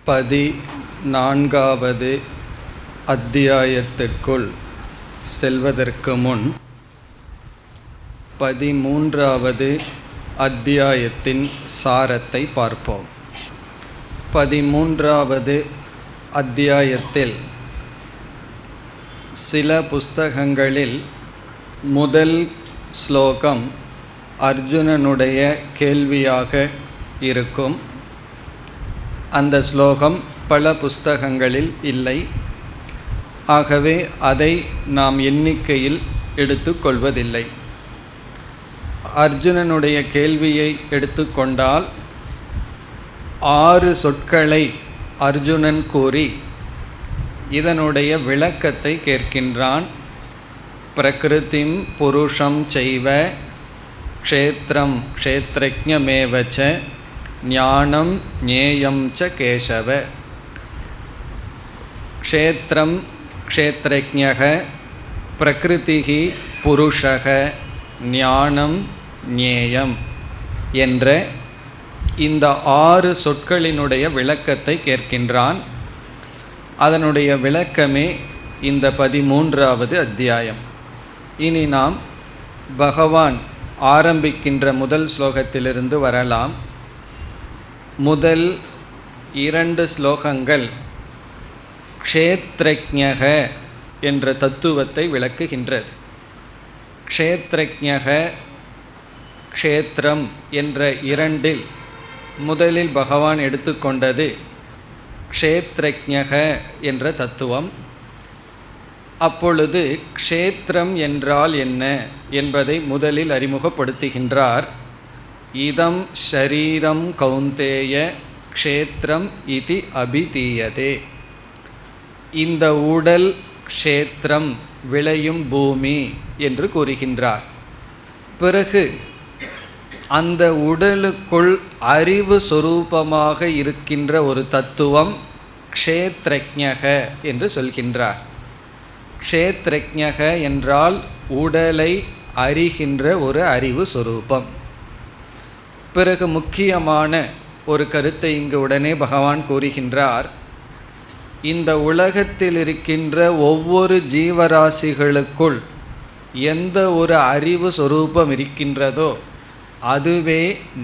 14வது அத்தியாயத்திற்குள் செல்வதற்கு முன் 13வது அத்தியாயத்தின் சாரத்தை பார்ப்போம். 13வது அத்தியாயத்தில் சில புஸ்தகங்களில் முதல் ஸ்லோகம் அர்ஜுனனுடைய கேள்வியாக இருக்கும். அந்த ஸ்லோகம் பல புஸ்தகங்களில் இல்லை. ஆகவே அதை நாம் எண்ணிக்கையில் எடுத்துக்கொள்வதில்லை. அர்ஜுனனுடைய கேள்வியை எடுத்துக்கொண்டால் 6 சொற்களை அர்ஜுனன் கூறி இதனுடைய விளக்கத்தை கேட்கின்றான். பிரகிருதிம் புருஷம் செய்வ க்ஷேத்ரம் க்ஷேத்ரஜ்ஞமேவச்ச ஞானம் ஞேயம் ச கேசவ. க்ஷேத்ரம் க்ஷேத்ரஜ்ஞக, பிரகிருதிஹி புருஷக, ஞானம் ஞேயம் என்ற இந்த 6 சொற்களினுடைய விளக்கத்தை கேட்கின்றான். அதனுடைய விளக்கமே இந்த 13வது அத்தியாயம். இனி நாம் பகவான் ஆரம்பிக்கின்ற முதல் ஸ்லோகத்திலிருந்து வரலாம். முதல் 2 ஸ்லோகங்கள் க்ஷேத்ரஜ்ஞக என்ற தத்துவத்தை விளக்குகின்றது. க்ஷேத்ரஜ்ஞக க்ஷேத்ரம் என்ற 2இல் முதலில் பகவான் எடுத்துக்கொண்டது க்ஷேத்ரஜ்ஞக என்ற தத்துவம். அப்பொழுது க்ஷேத்ரம் என்றால் என்ன என்பதை முதலில் அறிமுகப்படுத்துகின்றார். இதம் ஷரீரம் கௌந்தேய க்ஷேத்ரம் இதி அபிதீயதே. இந்த உடல் க்ஷேத்ரம், விளையும் பூமி என்று கூறுகின்றார். பிறகு அந்த உடலுக்குள் அறிவு சொரூபமாக இருக்கின்ற ஒரு தத்துவம் க்ஷேத்ரஜ்ஞக என்று சொல்கின்றார். க்ஷேத்ரஜ்ஞக என்றால் உடலை அறிகின்ற ஒரு அறிவு சொரூபம். பிறகு முக்கியமான ஒரு கருத்தை இங்கு உடனே பகவான் கூறுகின்றார். இந்த உலகத்தில் இருக்கின்ற ஒவ்வொரு ஜீவராசிகளுக்குள் எந்த ஒரு அறிவு சொரூபம் இருக்கின்றதோ அதுவே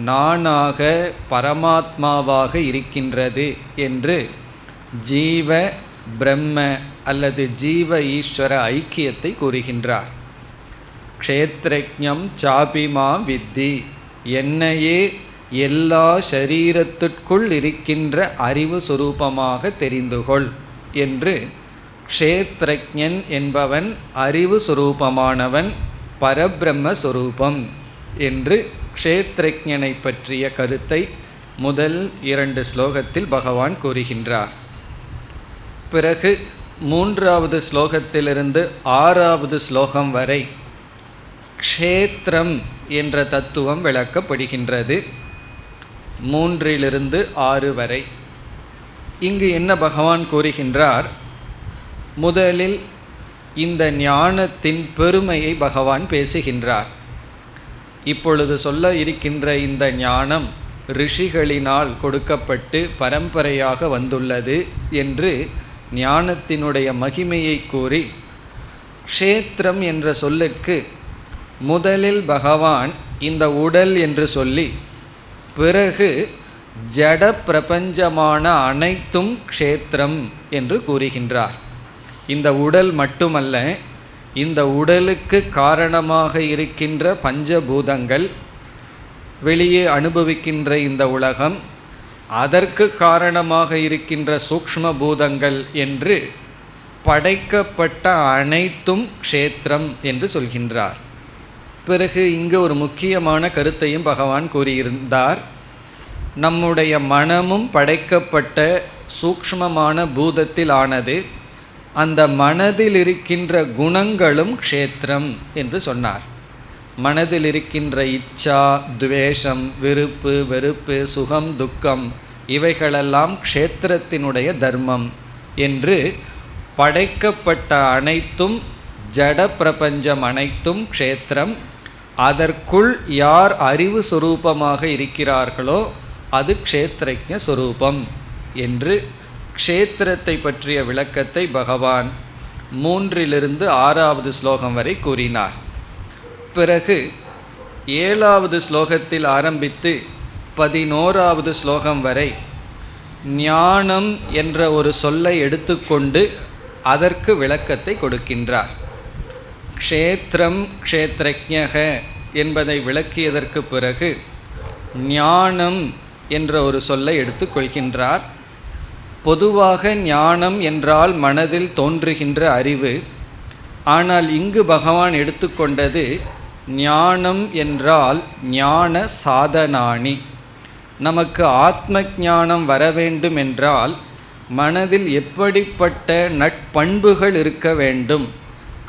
நானாக பரமாத்மாவாக இருக்கின்றது என்று ஜீவ பிரம்ம அல்லது ஜீவ ஈஸ்வர ஐக்கியத்தை கூறுகின்றார். க்ஷேத்ரஜ்ஞம் சாபிமா வித்தி, என்னையே எல்லா சரீரத்திற்குள் இருக்கின்ற அறிவு சுரூபமாக தெரிந்துகொள் என்று க்ஷேத்ரஜ்ஞன் என்பவன் அறிவு சுரூபமானவன், பரபிரம்ம சுரூபம் என்று க்ஷேத்ரஜ்ஞனை பற்றிய கருத்தை முதல் 2 ஸ்லோகத்தில் பகவான் கூறுகின்றார். பிறகு 3வது ஸ்லோகத்திலிருந்து 6வது ஸ்லோகம் வரை க்ஷேத்ரம் என்ற தத்துவம் விளக்கப்படுகின்றது. 3லிருந்து 6 வரை. இங்கு என்ன பகவான் கூறுகின்றார்? முதலில் இந்த ஞானத்தின் பெருமையை பகவான் பேசுகின்றார். இப்பொழுது சொல்ல இருக்கின்ற இந்த ஞானம் ரிஷிகளினால் கொடுக்கப்பட்டு பரம்பரையாக வந்துள்ளது என்று ஞானத்தினுடைய மகிமையை கூறி, க்ஷேத்ரம் என்ற சொல்லுக்கு முதலில் பகவான் இந்த உடல் என்று சொல்லி, பிறகு ஜட பிரபஞ்சமான அனைத்தும் க்ஷேத்ரம் என்று கூறுகின்றார். இந்த உடல் மட்டுமல்ல, இந்த உடலுக்கு காரணமாக இருக்கின்ற பஞ்சபூதங்கள், வெளியே அனுபவிக்கின்ற இந்த உலகம், அதற்கு காரணமாக இருக்கின்ற சூக்ஷ்ம பூதங்கள் என்று படைக்கப்பட்ட அனைத்தும் க்ஷேத்ரம் என்று சொல்கின்றார். பிறகு இங்கு ஒரு முக்கியமான கருத்தையும் பகவான் கூறியிருந்தார். நம்முடைய மனமும் படைக்கப்பட்ட சூக்ஷ்மமான பூதத்தில் ஆனது. அந்த மனதில் இருக்கின்ற குணங்களும் க்ஷேத்ரம் என்று சொன்னார். மனதில் இருக்கின்ற இச்சா, துவேஷம், விருப்பு வெறுப்பு, சுகம் துக்கம், இவைகளெல்லாம் க்ஷேத்திரத்தினுடைய தர்மம் என்று படைக்கப்பட்ட அனைத்தும், ஜட பிரபஞ்சம் அனைத்தும் க்ஷேத்திரம். அதற்குள் யார் அறிவு சுரூபமாக இருக்கிறார்களோ அது க்ஷேத்ரஜ்ஞ சுரூபம் என்று க்ஷேத்திரத்தை பற்றிய விளக்கத்தை பகவான் 3 - 6 ஸ்லோகம் வரை கூறினார். பிறகு 7வது ஸ்லோகத்தில் ஆரம்பித்து 11வது ஸ்லோகம் வரை ஞானம் என்ற ஒரு சொல்லை எடுத்துக்கொண்டு அதற்கு விளக்கத்தை கொடுக்கின்றார். க்ஷேத்திரம் க்ஷேத்ரஜ்ஞக என்பதை விளக்கியதற்கு பிறகு ஞானம் என்ற ஒரு சொல்லை எடுத்துக்கொள்கின்றார். பொதுவாக ஞானம் என்றால் மனதில் தோன்றுகின்ற அறிவு. ஆனால் இங்கு பகவான் எடுத்துக்கொண்டது ஞானம் என்றால் ஞான சாதனானி. நமக்கு ஆத்ம ஞானம் வர வேண்டும் என்றால் மனதில் எப்படிப்பட்ட நட்பண்புகள் இருக்க வேண்டும்,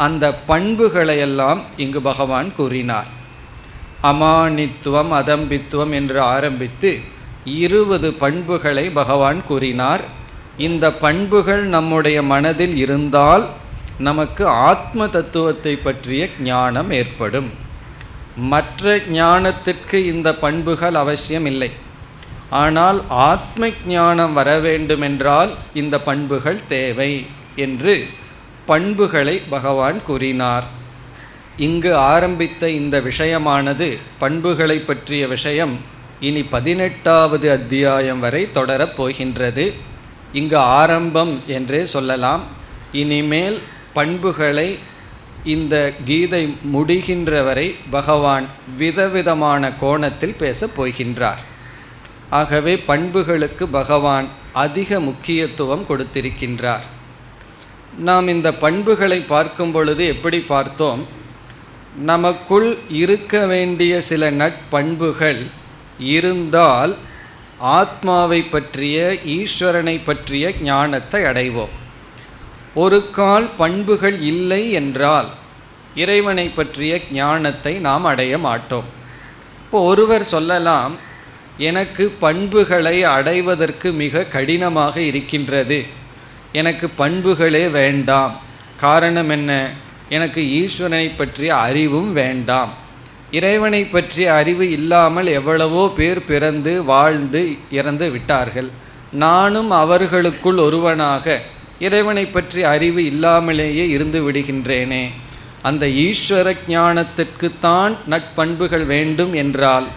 அந்த பண்புகளையெல்லாம் இங்கு பகவான் கூறினார். அமானித்துவம் அதம்பித்துவம் என்று ஆரம்பித்து 20 பண்புகளை பகவான் கூறினார். இந்த பண்புகள் நம்முடைய மனதில் இருந்தால் நமக்கு ஆத்ம தத்துவத்தை பற்றிய ஞானம் ஏற்படும். மற்ற ஞானத்திற்கு இந்த பண்புகள் அவசியம் இல்லை. ஆனால் ஆத்ம ஞானம் வர வேண்டுமென்றால் இந்த பண்புகள் தேவை என்று பண்புகளை பகவான் கூறினார். இங்கு ஆரம்பித்த இந்த விஷயமானது, பண்புகளை பற்றிய விஷயம், இனி 18வது அத்தியாயம் வரை தொடரப் போகின்றது. இங்கு ஆரம்பம் என்றே சொல்லலாம். இனிமேல் பண்புகளை இந்த கீதை முடிகின்ற வரை பகவான் விதவிதமான கோணத்தில் பேசப் போகின்றார். ஆகவே பண்புகளுக்கு பகவான் அதிக முக்கியத்துவம் கொடுத்திருக்கின்றார். நாம் இந்த பண்புகளை பார்க்கும் பொழுது எப்படி பார்த்தோம்? நமக்குள் இருக்க வேண்டிய சில நட்பண்புகள் இருந்தால் ஆத்மாவை பற்றிய, ஈஸ்வரனை பற்றிய ஞானத்தை அடைவோம். ஒரு கால் பண்புகள் இல்லை என்றால் இறைவனை பற்றிய ஞானத்தை நாம் அடைய மாட்டோம். இப்போ ஒருவர் சொல்லலாம், எனக்கு பண்புகளை அடைவதற்கு மிக கடினமாக இருக்கின்றது, எனக்கு பண்புகளே வேண்டாம். காரணம் என்ன? எனக்கு ஈஸ்வரனை பற்றிய அறிவும் வேண்டாம். இறைவனை பற்றிய அறிவு இல்லாமல் எவ்வளவோ பேர் பிறந்து வாழ்ந்து இறந்து விட்டார்கள். நானும் அவர்களுக்குள் ஒருவனாக இறைவனை பற்றி அறிவு இல்லாமலேயே இருந்து விடுகின்றேனே. அந்த ஈஸ்வர ஞானத்திற்குத்தான் நட்பண்புகள் வேண்டும் என்றால்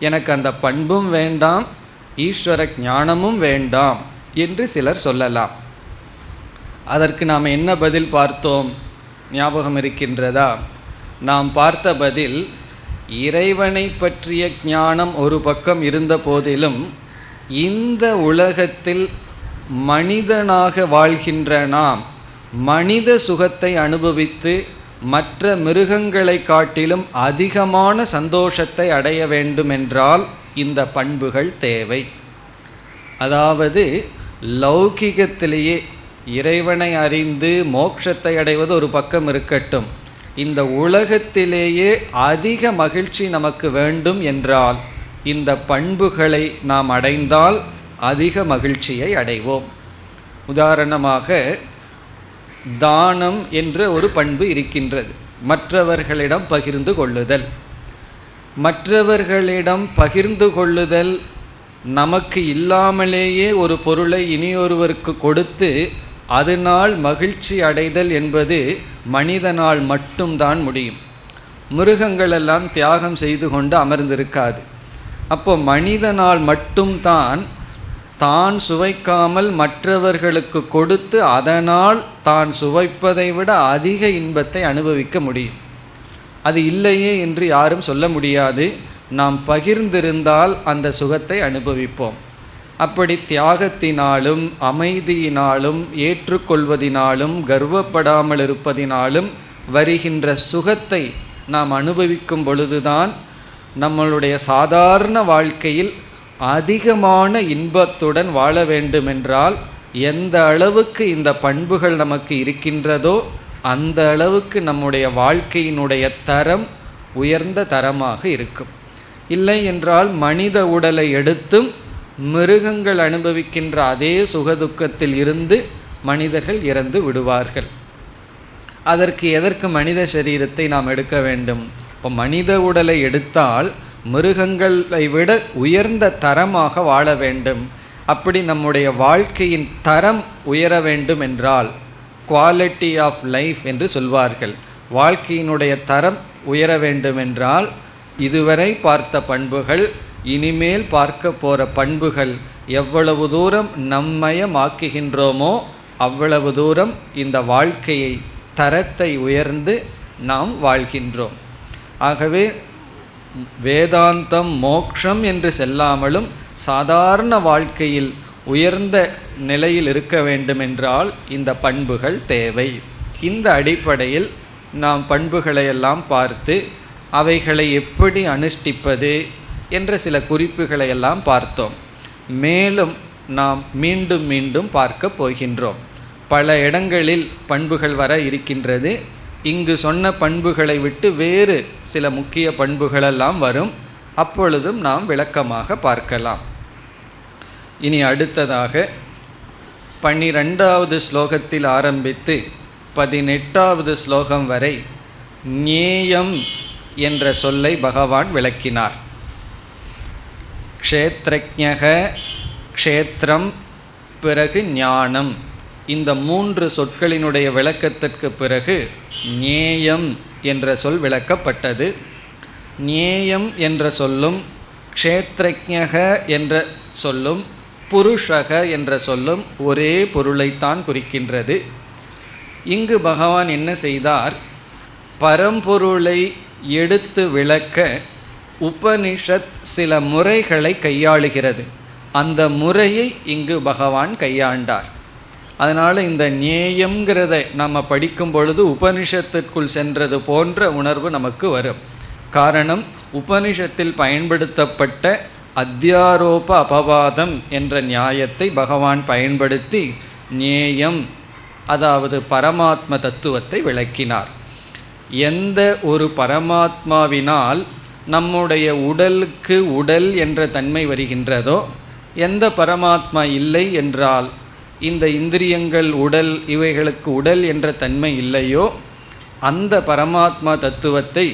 எனக்கு அந்த பண்பும் வேண்டாம், ஈஸ்வர ஞானமும் வேண்டாம் என்று சிலர் சொல்லலாம். அதற்கு நாம் என்ன பதில் பார்த்தோம்? ஞாபகம் இருக்கின்றதா? நாம் பார்த்த பதில், இறைவனை பற்றிய ஞானம் ஒரு பக்கம் இருந்த போதிலும் இந்த உலகத்தில் மனிதனாக வாழ்கின்ற நாம் மனித சுகத்தை அனுபவித்து மற்ற மிருகங்களை காட்டிலும் அதிகமான சந்தோஷத்தை அடைய வேண்டுமென்றால் இந்த பண்புகள் தேவை. அதாவது லௌகிகத்திலேயே இறைவனை அறிந்து மோட்சத்தை அடைவது ஒரு பக்கம் இருக்கட்டும், இந்த உலகத்திலேயே அதிக மகிழ்ச்சி நமக்கு வேண்டும் என்றால் இந்த பண்புகளை நாம் அடைந்தால் அதிக மகிழ்ச்சியை அடைவோம். உதாரணமாக தானம் என்ற ஒரு பண்பு இருக்கின்றது, மற்றவர்களிடம் பகிர்ந்து கொள்ளுதல். மற்றவர்களிடம் பகிர்ந்து கொள்ளுதல், நமக்கு இல்லாமலேயே ஒரு பொருளை இனியொருவருக்கு கொடுத்து அதனால் மகிழ்ச்சி அடைதல் என்பது மனிதனால் மட்டும்தான் முடியும். மிருகங்களெல்லாம் தியாகம் செய்து கொண்டு அமர்ந்திருக்காது. அப்போ மனிதனால் மட்டும்தான் தான் சுவைக்காமல் மற்றவர்களுக்கு கொடுத்து அதனால் தான் சுவைப்பதை விட அதிக இன்பத்தை அனுபவிக்க முடியும். அது இல்லையே என்று யாரும் சொல்ல முடியாது. நாம் பகிர்ந்திருந்தால் அந்த சுகத்தை அனுபவிப்போம். அப்படி தியாகத்தினாலும் அமைதியினாலும் ஏற்றுக்கொள்வதினாலும் கர்வப்படாமல் இருப்பதினாலும் வருகின்ற சுகத்தை நாம் அனுபவிக்கும் பொழுதுதான் நம்மளுடைய சாதாரண வாழ்க்கையில் அதிகமான இன்பத்துடன் வாழ வேண்டுமென்றால் எந்த அளவுக்கு இந்த பண்புகள் நமக்கு இருக்கின்றதோ அந்த அளவுக்கு நம்முடைய வாழ்க்கையினுடைய தரம் உயர்ந்த தரமாக இருக்கும். இல்லை என்றால் மனித உடலை எடுத்தும் மிருகங்கள் அனுபவிக்கின்ற அதே சுகதுக்கத்தில் இருந்து மனிதர்கள் இறந்து விடுவார்கள். அதற்கு எதற்கு மனித சரீரத்தை நாம் எடுக்க வேண்டும்? இப்போ மனித உடலை எடுத்தால் மிருகங்களை விட உயர்ந்த தரமாக வாழ வேண்டும். அப்படி நம்முடைய வாழ்க்கையின் தரம் உயர வேண்டும் என்றால், குவாலிட்டி ஆஃப் லைஃப் என்று சொல்வார்கள், வாழ்க்கையினுடைய தரம் உயர வேண்டுமென்றால் இதுவரை பார்த்த பண்புகள், இனிமேல் பார்க்க போகிற பண்புகள் எவ்வளவு தூரம் நம்மயமாக்குகின்றோமோ அவ்வளவு தூரம் இந்த வாழ்க்கையை தரத்தை உயர்ந்து நாம் வாழ்கின்றோம். ஆகவே வேதாந்தம் மோட்சம் என்று செல்லாமலும் சாதாரண வாழ்க்கையில் உயர்ந்த நிலையில் இருக்க வேண்டுமென்றால் இந்த பண்புகள் தேவை. இந்த அடிப்படையில் நாம் பண்புகளை எல்லாம் பார்த்து அவைகளை எப்படி அனுஷ்டிப்பது என்ற சில குறிப்புகளை எல்லாம் பார்த்தோம். மேலும் நாம் மீண்டும் மீண்டும் பார்க்க போகின்றோம். பல இடங்களில் பண்புகள் வர இருக்கின்றது. இங்கு சொன்ன பண்புகளை விட்டு வேறு சில முக்கிய பண்புகளெல்லாம் வரும். அப்பொழுதும் நாம் விளக்கமாக பார்க்கலாம். இனி அடுத்ததாக 12வது ஸ்லோகத்தில் ஆரம்பித்து 18வது ஸ்லோகம் வரை ஞேயம் என்ற சொல்லை பகவான் விளக்கினார். க்ஷேத்ரஜ்ஞக, க்ஷேத்திரம், பிறகு ஞானம், இந்த 3 சொற்களினுடைய விளக்கத்திற்கு பிறகு ஞேயம் என்ற சொல் விளக்கப்பட்டது. ஞேயம் என்ற சொல்லும், க்ஷேத்ரஜ்ஞக என்ற சொல்லும், புருஷக என்ற சொல்லும் ஒரே பொருளைத்தான் குறிக்கின்றது. இங்கு பகவான் என்ன செய்தார்? பரம்பொருளை எடுத்து விளக்க உபனிஷத் சில முறைகளை கையாளுகிறது. அந்த முறையை இங்கு பகவான் கையாண்டார். அதனால் இந்த ஞேயம்ங்கிறத நம்ம படிக்கும் பொழுது உபனிஷத்திற்குள் சென்றது போன்ற உணர்வு நமக்கு வரும். காரணம், உபனிஷத்தில் பயன்படுத்தப்பட்ட அத்தியாரோப அபவாதம் என்ற நியாயத்தை பகவான் பயன்படுத்தி ஞேயம், அதாவது பரமாத்ம தத்துவத்தை விளக்கினார். எந்த ஒரு பரமாத்மாவினால் நம்முடைய உடலுக்கு உடல் என்ற தன்மை வருகின்றதோ, எந்த பரமாத்மா இல்லை என்றால் இந்த இந்திரியங்கள், உடல், இவைகளுக்கு உடல் என்ற தன்மை இல்லையோ, அந்த பரமாத்மா தத்துவத்தை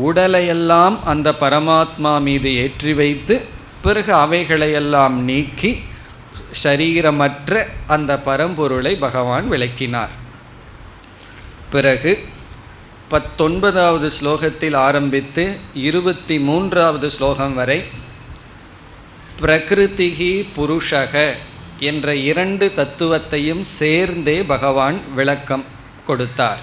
உடலையெல்லாம் அந்த பரமாத்மா மீது ஏற்றி வைத்து பிறகு அவைகளையெல்லாம் நீக்கி ஷரீரமற்ற அந்த பரம்பொருளை பகவான் விளக்கினார். பிறகு 19வது ஸ்லோகத்தில் ஆரம்பித்து 23வது ஸ்லோகம் வரை பிரகிருதிஹி புருஷக என்ற 2 தத்துவத்தையும் சேர்ந்தே பகவான் விளக்கம் கொடுத்தார்.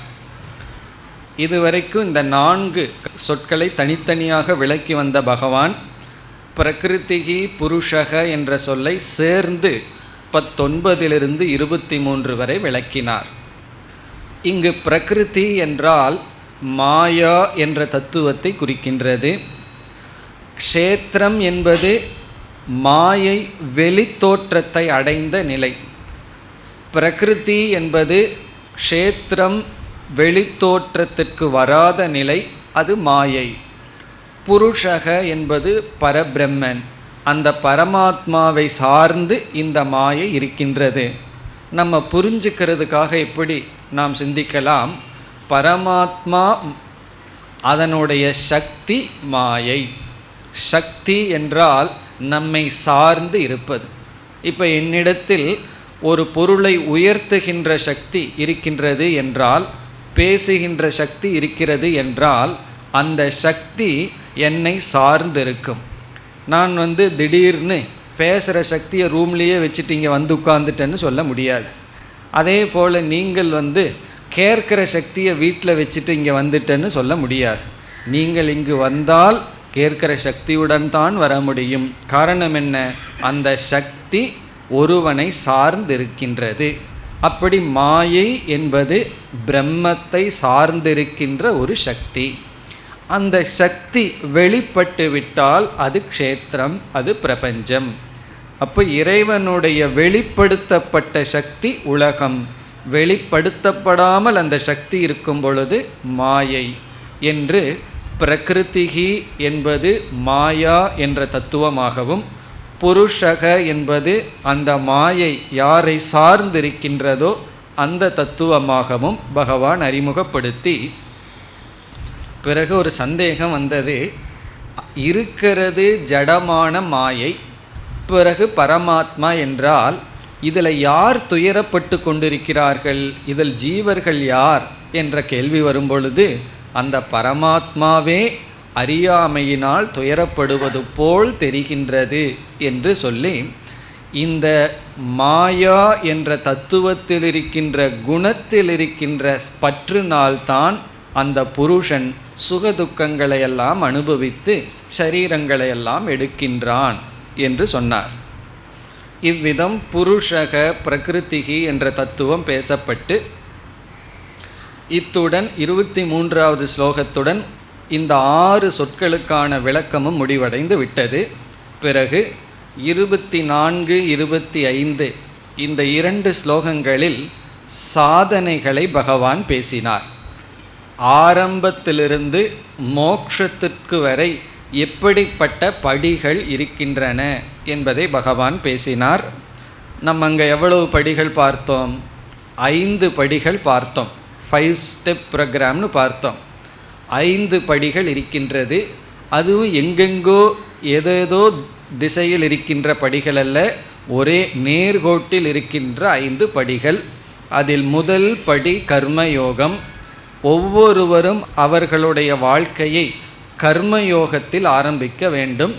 இதுவரைக்கும் இந்த 4 சொற்களை தனித்தனியாக விளக்கி வந்த பகவான் பிரகிருதிஹி புருஷக என்ற சொல்லை சேர்ந்து 19லிருந்து 23 வரை விளக்கினார். இங்கு பிரகிருதி என்றால் மாயா என்ற தத்துவத்தை குறிக்கின்றது. க்ஷேத்திரம் என்பது மாயை வெளித்தோற்றத்தை அடைந்த நிலை. பிரகிருதி என்பது க்ஷேத்திரம் வெளித்தோற்றத்திற்கு வராத நிலை, அது மாயை. புருஷக என்பது பரபிரம்மன், அந்த பரமாத்மாவை சார்ந்து இந்த மாயை இருக்கின்றது. நம்ம புரிஞ்சுக்கிறதுக்காக எப்படி நாம் சிந்திக்கலாம், பரமாத்மா அதனுடைய சக்தி மாயை. சக்தி என்றால் நம்மை சார்ந்து இருப்பது. இப்போ என்னிடத்தில் ஒரு பொருளை உயர்த்துகின்ற சக்தி இருக்கின்றது என்றால், பேசுகின்ற சக்தி இருக்கிறது என்றால், அந்த சக்தி என்னை சார்ந்திருக்கும். நான் திடீர்னு பேசுகிற சக்தியை ரூம்லேயே வச்சுட்டு இங்கே உட்காந்துட்டேன்னு சொல்ல முடியாது. அதே போல் நீங்கள் கேட்குற சக்தியை வீட்டில் வச்சுட்டு இங்கே வந்துட்டேன்னு சொல்ல முடியாது. நீங்கள் இங்கு வந்தால் கேட்கிற சக்தியுடன் தான் வர முடியும். காரணம் என்ன? அந்த சக்தி ஒருவனை சார்ந்திருக்கின்றது. அப்படி மாயை என்பது பிரம்மத்தை சார்ந்திருக்கின்ற ஒரு சக்தி. அந்த சக்தி வெளிப்பட்டு விட்டால் அது க்ஷேத்திரம், அது பிரபஞ்சம். அப்போ இறைவனுடைய வெளிப்படுத்தப்பட்ட சக்தி உலகம், வெளிப்படுத்தப்படாமல் அந்த சக்தி இருக்கும் பொழுது மாயை என்று பிரகிருதிஹி என்பது மாயா என்ற தத்துவமாகவும், புருஷக என்பது அந்த மாயை யாரை சார்ந்திருக்கின்றதோ அந்த தத்துவமாகவும் பகவான் அறிமுகப்படுத்தி, பிறகு ஒரு சந்தேகம் வந்தது. இருக்கிறது ஜடமான மாயை, பிறகு பரமாத்மா என்றால் இதில் யார் துயரப்பட்டு கொண்டிருக்கிறார்கள், இதில் ஜீவர்கள் யார் என்ற கேள்வி வரும்பொழுது அந்த பரமாத்மாவே அறியாமையினால் துயரப்படுவது போல் தெரிகின்றது என்று சொல்லி, இந்த மாயா என்ற தத்துவத்தில் இருக்கின்ற குணத்தில் இருக்கின்ற பற்றுனால்தான் அந்த புருஷன் சுகதுக்கங்களையெல்லாம் அனுபவித்து ஷரீரங்களையெல்லாம் எடுக்கின்றான் என்று சொன்னார். இவ்விதம் புருஷக பிரகிருதிகி என்ற தத்துவம் பேசப்பட்டு இத்துடன் 23வது ஸ்லோகத்துடன் இந்த 6 சொற்களுக்கான விளக்கமும் முடிவடைந்து விட்டது. பிறகு 24, 25 இந்த 2 ஸ்லோகங்களில் சாதனைகளை பகவான் பேசினார். ஆரம்பத்திலிருந்து மோட்சத்திற்கு வரை எப்படிப்பட்ட படிகள் இருக்கின்றன என்பதை பகவான் பேசினார். நம்ம அங்கே எவ்வளவு படிகள் பார்த்தோம்? 5 படிகள் பார்த்தோம். 5 ஸ்டெப் ப்ரோக்ராம்னு பார்த்தோம். 5 படிகள் இருக்கின்றது. அதுவும் எங்கெங்கோ ஏதேதோ திசையில் இருக்கின்ற படிகள் அல்ல, ஒரே நேர்கோட்டில் இருக்கின்ற 5 படிகள். அதில் முதல் படி கர்மயோகம். ஒவ்வொருவரும் அவர்களுடைய வாழ்க்கையை கர்மயோகத்தில் ஆரம்பிக்க வேண்டும்.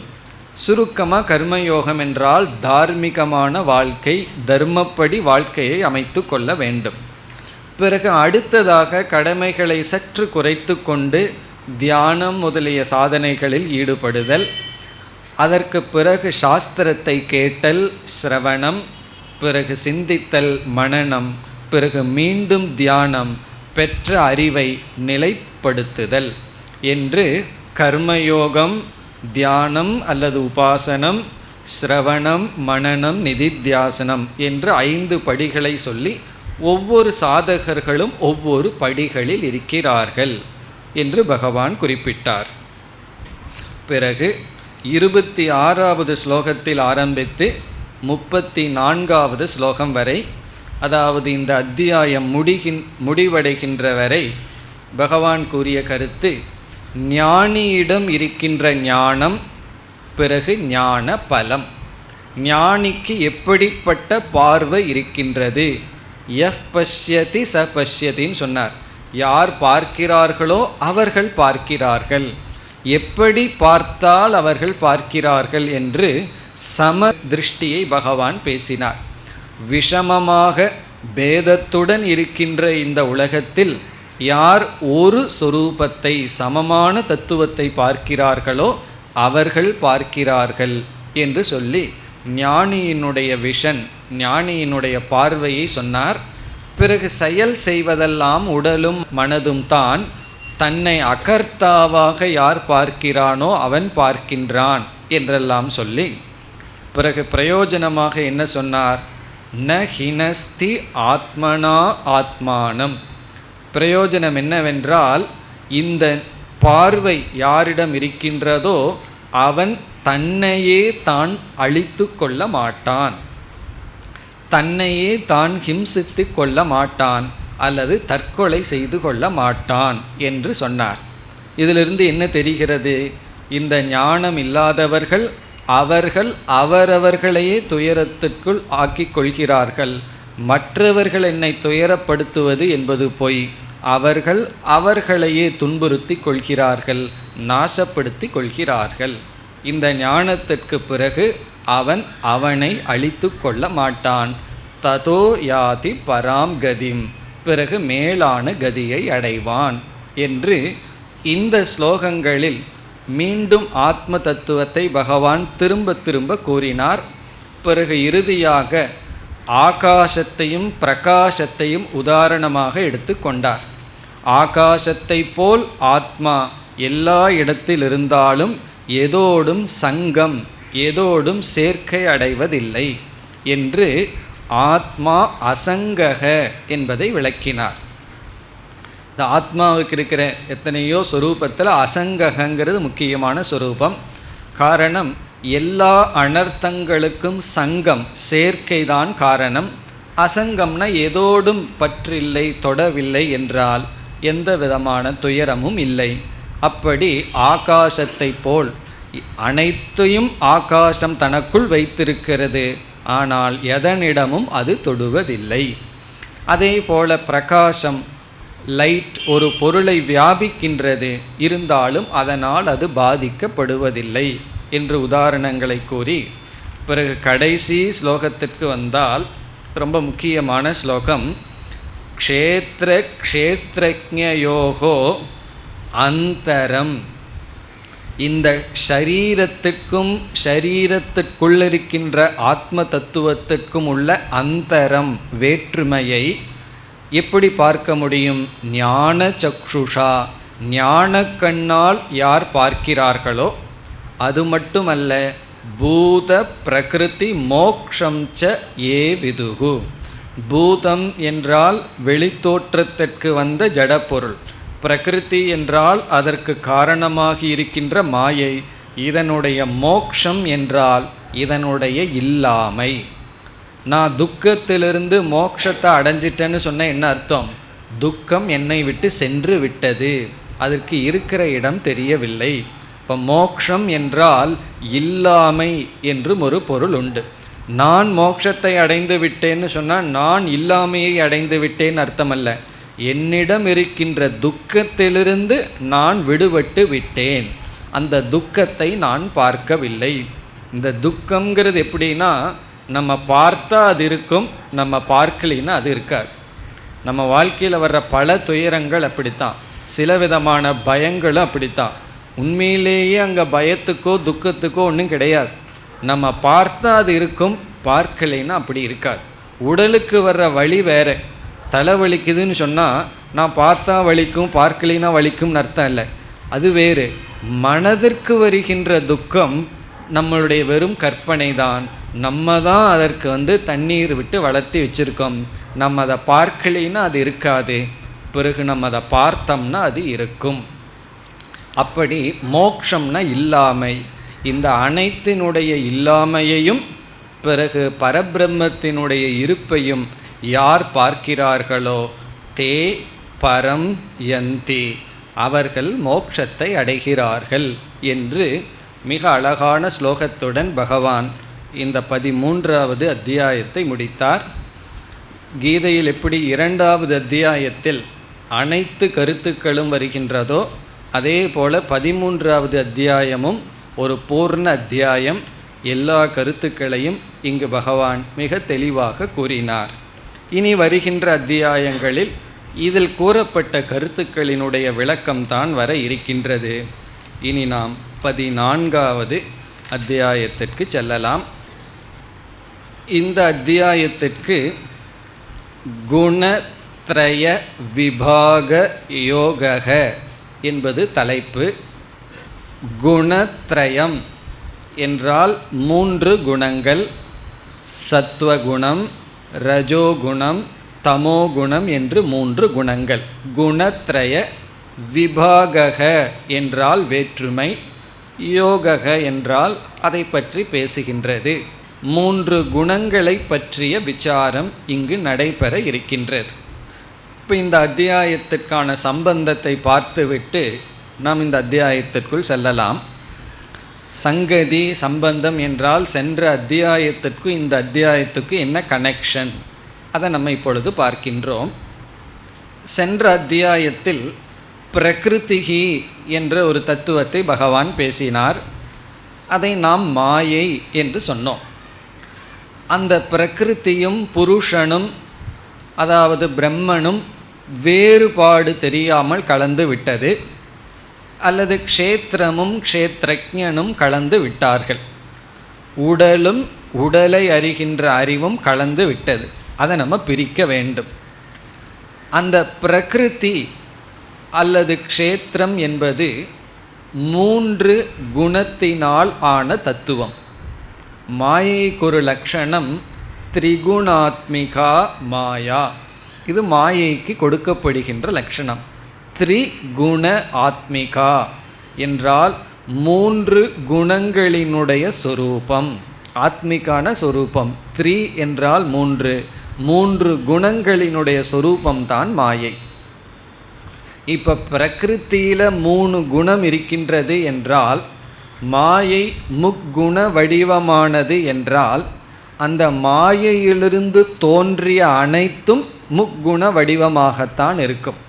சுருக்கமாக கர்மயோகம் என்றால் தார்மீகமான வாழ்க்கை, தர்மப்படி வாழ்க்கையை அமைத்து கொள்ள வேண்டும். பிறகு அடுத்ததாக கடமைகளை சற்று குறைத்து கொண்டு தியானம் முதலிய சாதனைகளில் ஈடுபடுதல். அதற்கு பிறகு சாஸ்திரத்தை கேட்டல், சிரவணம், பிறகு சிந்தித்தல், மனனம், பிறகு மீண்டும் தியானம், பெற்ற அறிவை நிலைப்படுத்துதல் என்று கர்மயோகம், தியானம் அல்லது உபாசனம், சிரவணம், மனனம், நிதித்தியாசனம் என்று 5 படிகளை சொல்லி ஒவ்வொரு சாதகர்களும் ஒவ்வொரு படிகளில் இருக்கிறார்கள் என்று பகவான் குறிப்பிட்டார். பிறகு 26வது ஸ்லோகத்தில் ஆரம்பித்து 34வது ஸ்லோகம் வரை, அதாவது இந்த அத்தியாயம் முடிவடைகின்ற வரை பகவான் கூறிய கருத்து, ஞானியிடம் இருக்கின்ற ஞானம், பிறகு ஞான பலம். ஞானிக்கு எப்படிப்பட்ட பார்வை இருக்கின்றது? யஹ் பஷ்யதி ச பஷ்யத்தின்னு சொன்னார். யார் பார்க்கிறார்களோ அவர்கள் பார்க்கிறார்கள், எப்படி பார்த்தால் அவர்கள் பார்க்கிறார்கள் என்று சம திருஷ்டியை பகவான் பேசினார். விஷமமாக பேதத்துடன் இருக்கின்ற இந்த உலகத்தில் யார் ஒரு சொரூபத்தை, சமமான தத்துவத்தை பார்க்கிறார்களோ அவர்கள் பார்க்கிறார்கள் என்று சொல்லி ஞானியினுடைய விஷன், ஞானியினுடைய பார்வையை சொன்னார். பிறகு செயல் செய்வதெல்லாம் உடலும் மனதும் தான். தன்னை அகர்த்தாவாக யார் பார்க்கிறானோ அவன் பார்க்கின்றான் என்றெல்லாம் சொல்லி, பிறகு பிரயோஜனமாக என்ன சொன்னார்? ந ஹினஸ்தி ஆத்மனா ஆத்மானம். பிரயோஜனம் என்னவென்றால், இந்த பார்வை யாரிடம் இருக்கின்றதோ அவன் தன்னையே தான் அழித்து கொள்ள மாட்டான், தன்னையே தான் ஹிம்சித்து கொள்ள மாட்டான், அல்லது தற்கொலை செய்து கொள்ள மாட்டான் என்று சொன்னார். இதிலிருந்து என்ன தெரிகிறது? இந்த ஞானம் இல்லாதவர்கள் அவர்கள் அவரவர்களையே துயரத்திற்குள் ஆக்கிக் கொள்கிறார்கள். மற்றவர்கள் என்னை துயரப்படுத்துவது என்பது பொய். அவர்கள் அவர்களையே துன்புறுத்தி கொள்கிறார்கள், நாசப்படுத்தி கொள்கிறார்கள். இந்த ஞானத்திற்கு பிறகு அவன் அவனை அழித்து கொள்ள மாட்டான். ததோ யாதி பராம் கதிம், பிறகு மேலான கதியை அடைவான் என்று இந்த ஸ்லோகங்களில் மீண்டும் ஆத்ம தத்துவத்தை பகவான் திரும்ப திரும்ப கூறினார். பிறகு இறுதியாக ஆகாசத்தையும் பிரகாசத்தையும் உதாரணமாக எடுத்து கொண்டார். ஆகாசத்தை போல் ஆத்மா எல்லா இடத்தில் இருந்தாலும் எதோடும் சங்கம், எதோடும் சேர்க்கை அடைவதில்லை என்று ஆத்மா அசங்கக என்பதை விளக்கினார். இந்த ஆத்மாவுக்கு இருக்கிற எத்தனையோ சொரூபத்தில் அசங்ககங்கிறது முக்கியமான சொரூபம். காரணம், எல்லா அனர்த்தங்களுக்கும் சங்கம், சேர்க்கைதான் காரணம். அசங்கம்னா எதோடும் பற்றில்லை, தொடவில்லை என்றால் எந்த விதமான துயரமும் இல்லை. அப்படி ஆகாசத்தை போல் அனைத்தையும் ஆகாசம் தனக்குள் வைத்திருக்கிறது, ஆனால் எதனிடமும் அது தொடுவதில்லை. அதே போல பிரகாசம், லைட் ஒரு பொருளை வியாபிக்கின்றது, இருந்தாலும் அதனால் அது பாதிக்கப்படுவதில்லை என்று உதாரணங்களை கூறி, பிறகு கடைசி ஸ்லோகத்திற்கு வந்தால் ரொம்ப முக்கியமான ஸ்லோகம். க்ஷேத்ர க்ஷேத்ரஜ்ஞயோகோ அந்தரம். இந்த ஷரீரத்துக்கும் ஷரீரத்திற்குள்ளிருக்கின்ற ஆத்ம தத்துவத்திற்கும் உள்ள அந்தரம், வேற்றுமையை எப்படி பார்க்க முடியும்? ஞான சக்ஷுஷா, ஞான கண்ணால் யார் பார்க்கிறார்களோ, அது மட்டுமல்ல, பூத பிரகிருதி மோக்ஷம் ச ஏ விதுகு. பூதம் என்றால் வெளித்தோற்றத்திற்கு வந்த ஜடப்பொருள், பிரகிருதி என்றால் அதற்கு காரணமாகி இருக்கின்ற மாயை, இதனுடைய மோக்ஷம் என்றால் இதனுடைய இல்லாமை. நான் துக்கத்திலிருந்து மோட்சத்தை அடைஞ்சிட்டேன்னு சொன்ன என்ன அர்த்தம்? துக்கம் என்னை விட்டு சென்று விட்டது, அதற்கு இருக்கிற இடம் தெரியவில்லை. இப்போ மோக்ஷம் என்றால் இல்லாமை என்றும் ஒரு பொருள் உண்டு. நான் மோட்சத்தை அடைந்து விட்டேன்னு சொன்னால் நான் இல்லாமையை அடைந்து விட்டேன்னு அர்த்தமல்ல. என்னிடம் இருக்கின்ற துக்கத்திலிருந்து நான் விடுபட்டு விட்டேன், அந்த துக்கத்தை நான் பார்க்கவில்லை. இந்த துக்கம்ங்கிறது எப்படின்னா, நம்ம பார்த்தா அது இருக்கும், நம்ம பார்க்கலின்னா அது இருக்காது. நம்ம வாழ்க்கையில் வர்ற பல துயரங்கள் அப்படித்தான், சில விதமான பயங்களும் அப்படித்தான். உண்மையிலேயே அங்கே பயத்துக்கோ துக்கத்துக்கோ ஒன்றும் கிடையாது. நம்ம பார்த்தா அது இருக்கும், பார்க்கலைன்னா அப்படி இருக்காது. உடலுக்கு வர்ற வலி வேற. தலை வலிக்குதுன்னு சொன்னால் நான் பார்த்தா வலிக்கும், பார்க்கலைன்னா வலிக்கும்னு அர்த்தம் இல்லை, அது வேறு. மனதிற்கு வருகின்ற துக்கம் நம்மளுடைய வெறும் கற்பனை தான். நம்ம தான் அதற்கு தண்ணீர் விட்டு வளர்த்தி வச்சுருக்கோம். நம்ம அதை பார்க்கலைன்னா அது இருக்காது, பிறகு நம்ம அதை பார்த்தோம்னா அது இருக்கும். அப்படி மோக்ஷம்னா இல்லாமை. இந்த அனைத்தினுடைய இல்லாமையையும் பிறகு பரபிரம்மத்தினுடைய இருப்பையும் யார் பார்க்கிறார்களோ தே பரம் யந்தி, அவர்கள் மோட்சத்தை அடைகிறார்கள் என்று மிக அழகான ஸ்லோகத்துடன் பகவான் இந்த 13வது அத்தியாயத்தை முடித்தார். கீதையில் எப்படி 2வது அத்தியாயத்தில் அனைத்து கருத்துக்களும் வருகின்றதோ, அதே போல 13வது அத்தியாயமும் ஒரு பூர்ண அத்தியாயம். எல்லா கருத்துக்களையும் இங்கு பகவான் மிக தெளிவாக கூறினார். இனி வருகின்ற அத்தியாயங்களில் இதில் கூறப்பட்ட கருத்துக்களினுடைய விளக்கம்தான் வர இருக்கின்றது. இனி நாம் 14வது அத்தியாயத்திற்கு செல்லலாம். இந்த அத்தியாயத்திற்கு குணத்ரய விபாக யோக என்பது தலைப்பு. குணத்ரயம் என்றால் 3 குணங்கள், சத்வகுணம், ரஜோகுணம், தமோகுணம் என்று 3 குணங்கள். குணத்ரய விபாக என்றால் வேற்றுமை, யோக என்றால் அதை பற்றி பேசுகின்றது. 3 குணங்களை பற்றிய விசாரம் இங்கு நடைபெற இருக்கின்றது. இப்போ இந்த அத்தியாயத்திற்கான சம்பந்தத்தை பார்த்துவிட்டு நாம் இந்த அத்தியாயத்திற்குள் செல்லலாம். சங்கதி சம்பந்தம் என்றால் சென்ற அத்தியாயத்திற்கு இந்த அத்தியாயத்துக்கு என்ன கனெக்ஷன், அதை நம்ம இப்பொழுது பார்க்கின்றோம். சென்ற அத்தியாயத்தில் பிரகிருதிகி என்ற ஒரு தத்துவத்தை பகவான் பேசினார். அதை நாம் மாயை என்று சொன்னோம். அந்த பிரகிருதியும் புருஷனும், அதாவது பிரம்மனும் வேறுபாடு தெரியாமல் கலந்து விட்டது, அல்லது க்ஷேத்திரமும் க்ஷேத்ரஜ்ஞனும் கலந்து விட்டார்கள். உடலும் உடலை அறிகின்ற அறிவும் கலந்து விட்டது. அதை நம்ம பிரிக்க வேண்டும். அந்த பிரகிருதி அல்லது க்ஷேத்திரம் என்பது 3 குணத்தினால் ஆன தத்துவம். மாயைக்கு ஒரு லட்சணம் திரிகுணாத்மிகா மாயா. இது மாயைக்கு கொடுக்கப்படுகின்ற லட்சணம். திரிகுண ஆத்மிகா என்றால் 3 குணங்களினுடைய சொரூபம். ஆத்மிகான சொரூபம். த்ரீ என்றால் 3 குணங்களினுடைய சொரூபம்தான் மாயை. இப்போ பிரகிருத்தியில் 3 குணம் இருக்கின்றது என்றால் மாயை முக்குண வடிவமானது என்றால் அந்த மாயையிலிருந்து தோன்றிய அனைத்தும் முக்குண வடிவமாகத்தான் இருக்கும்.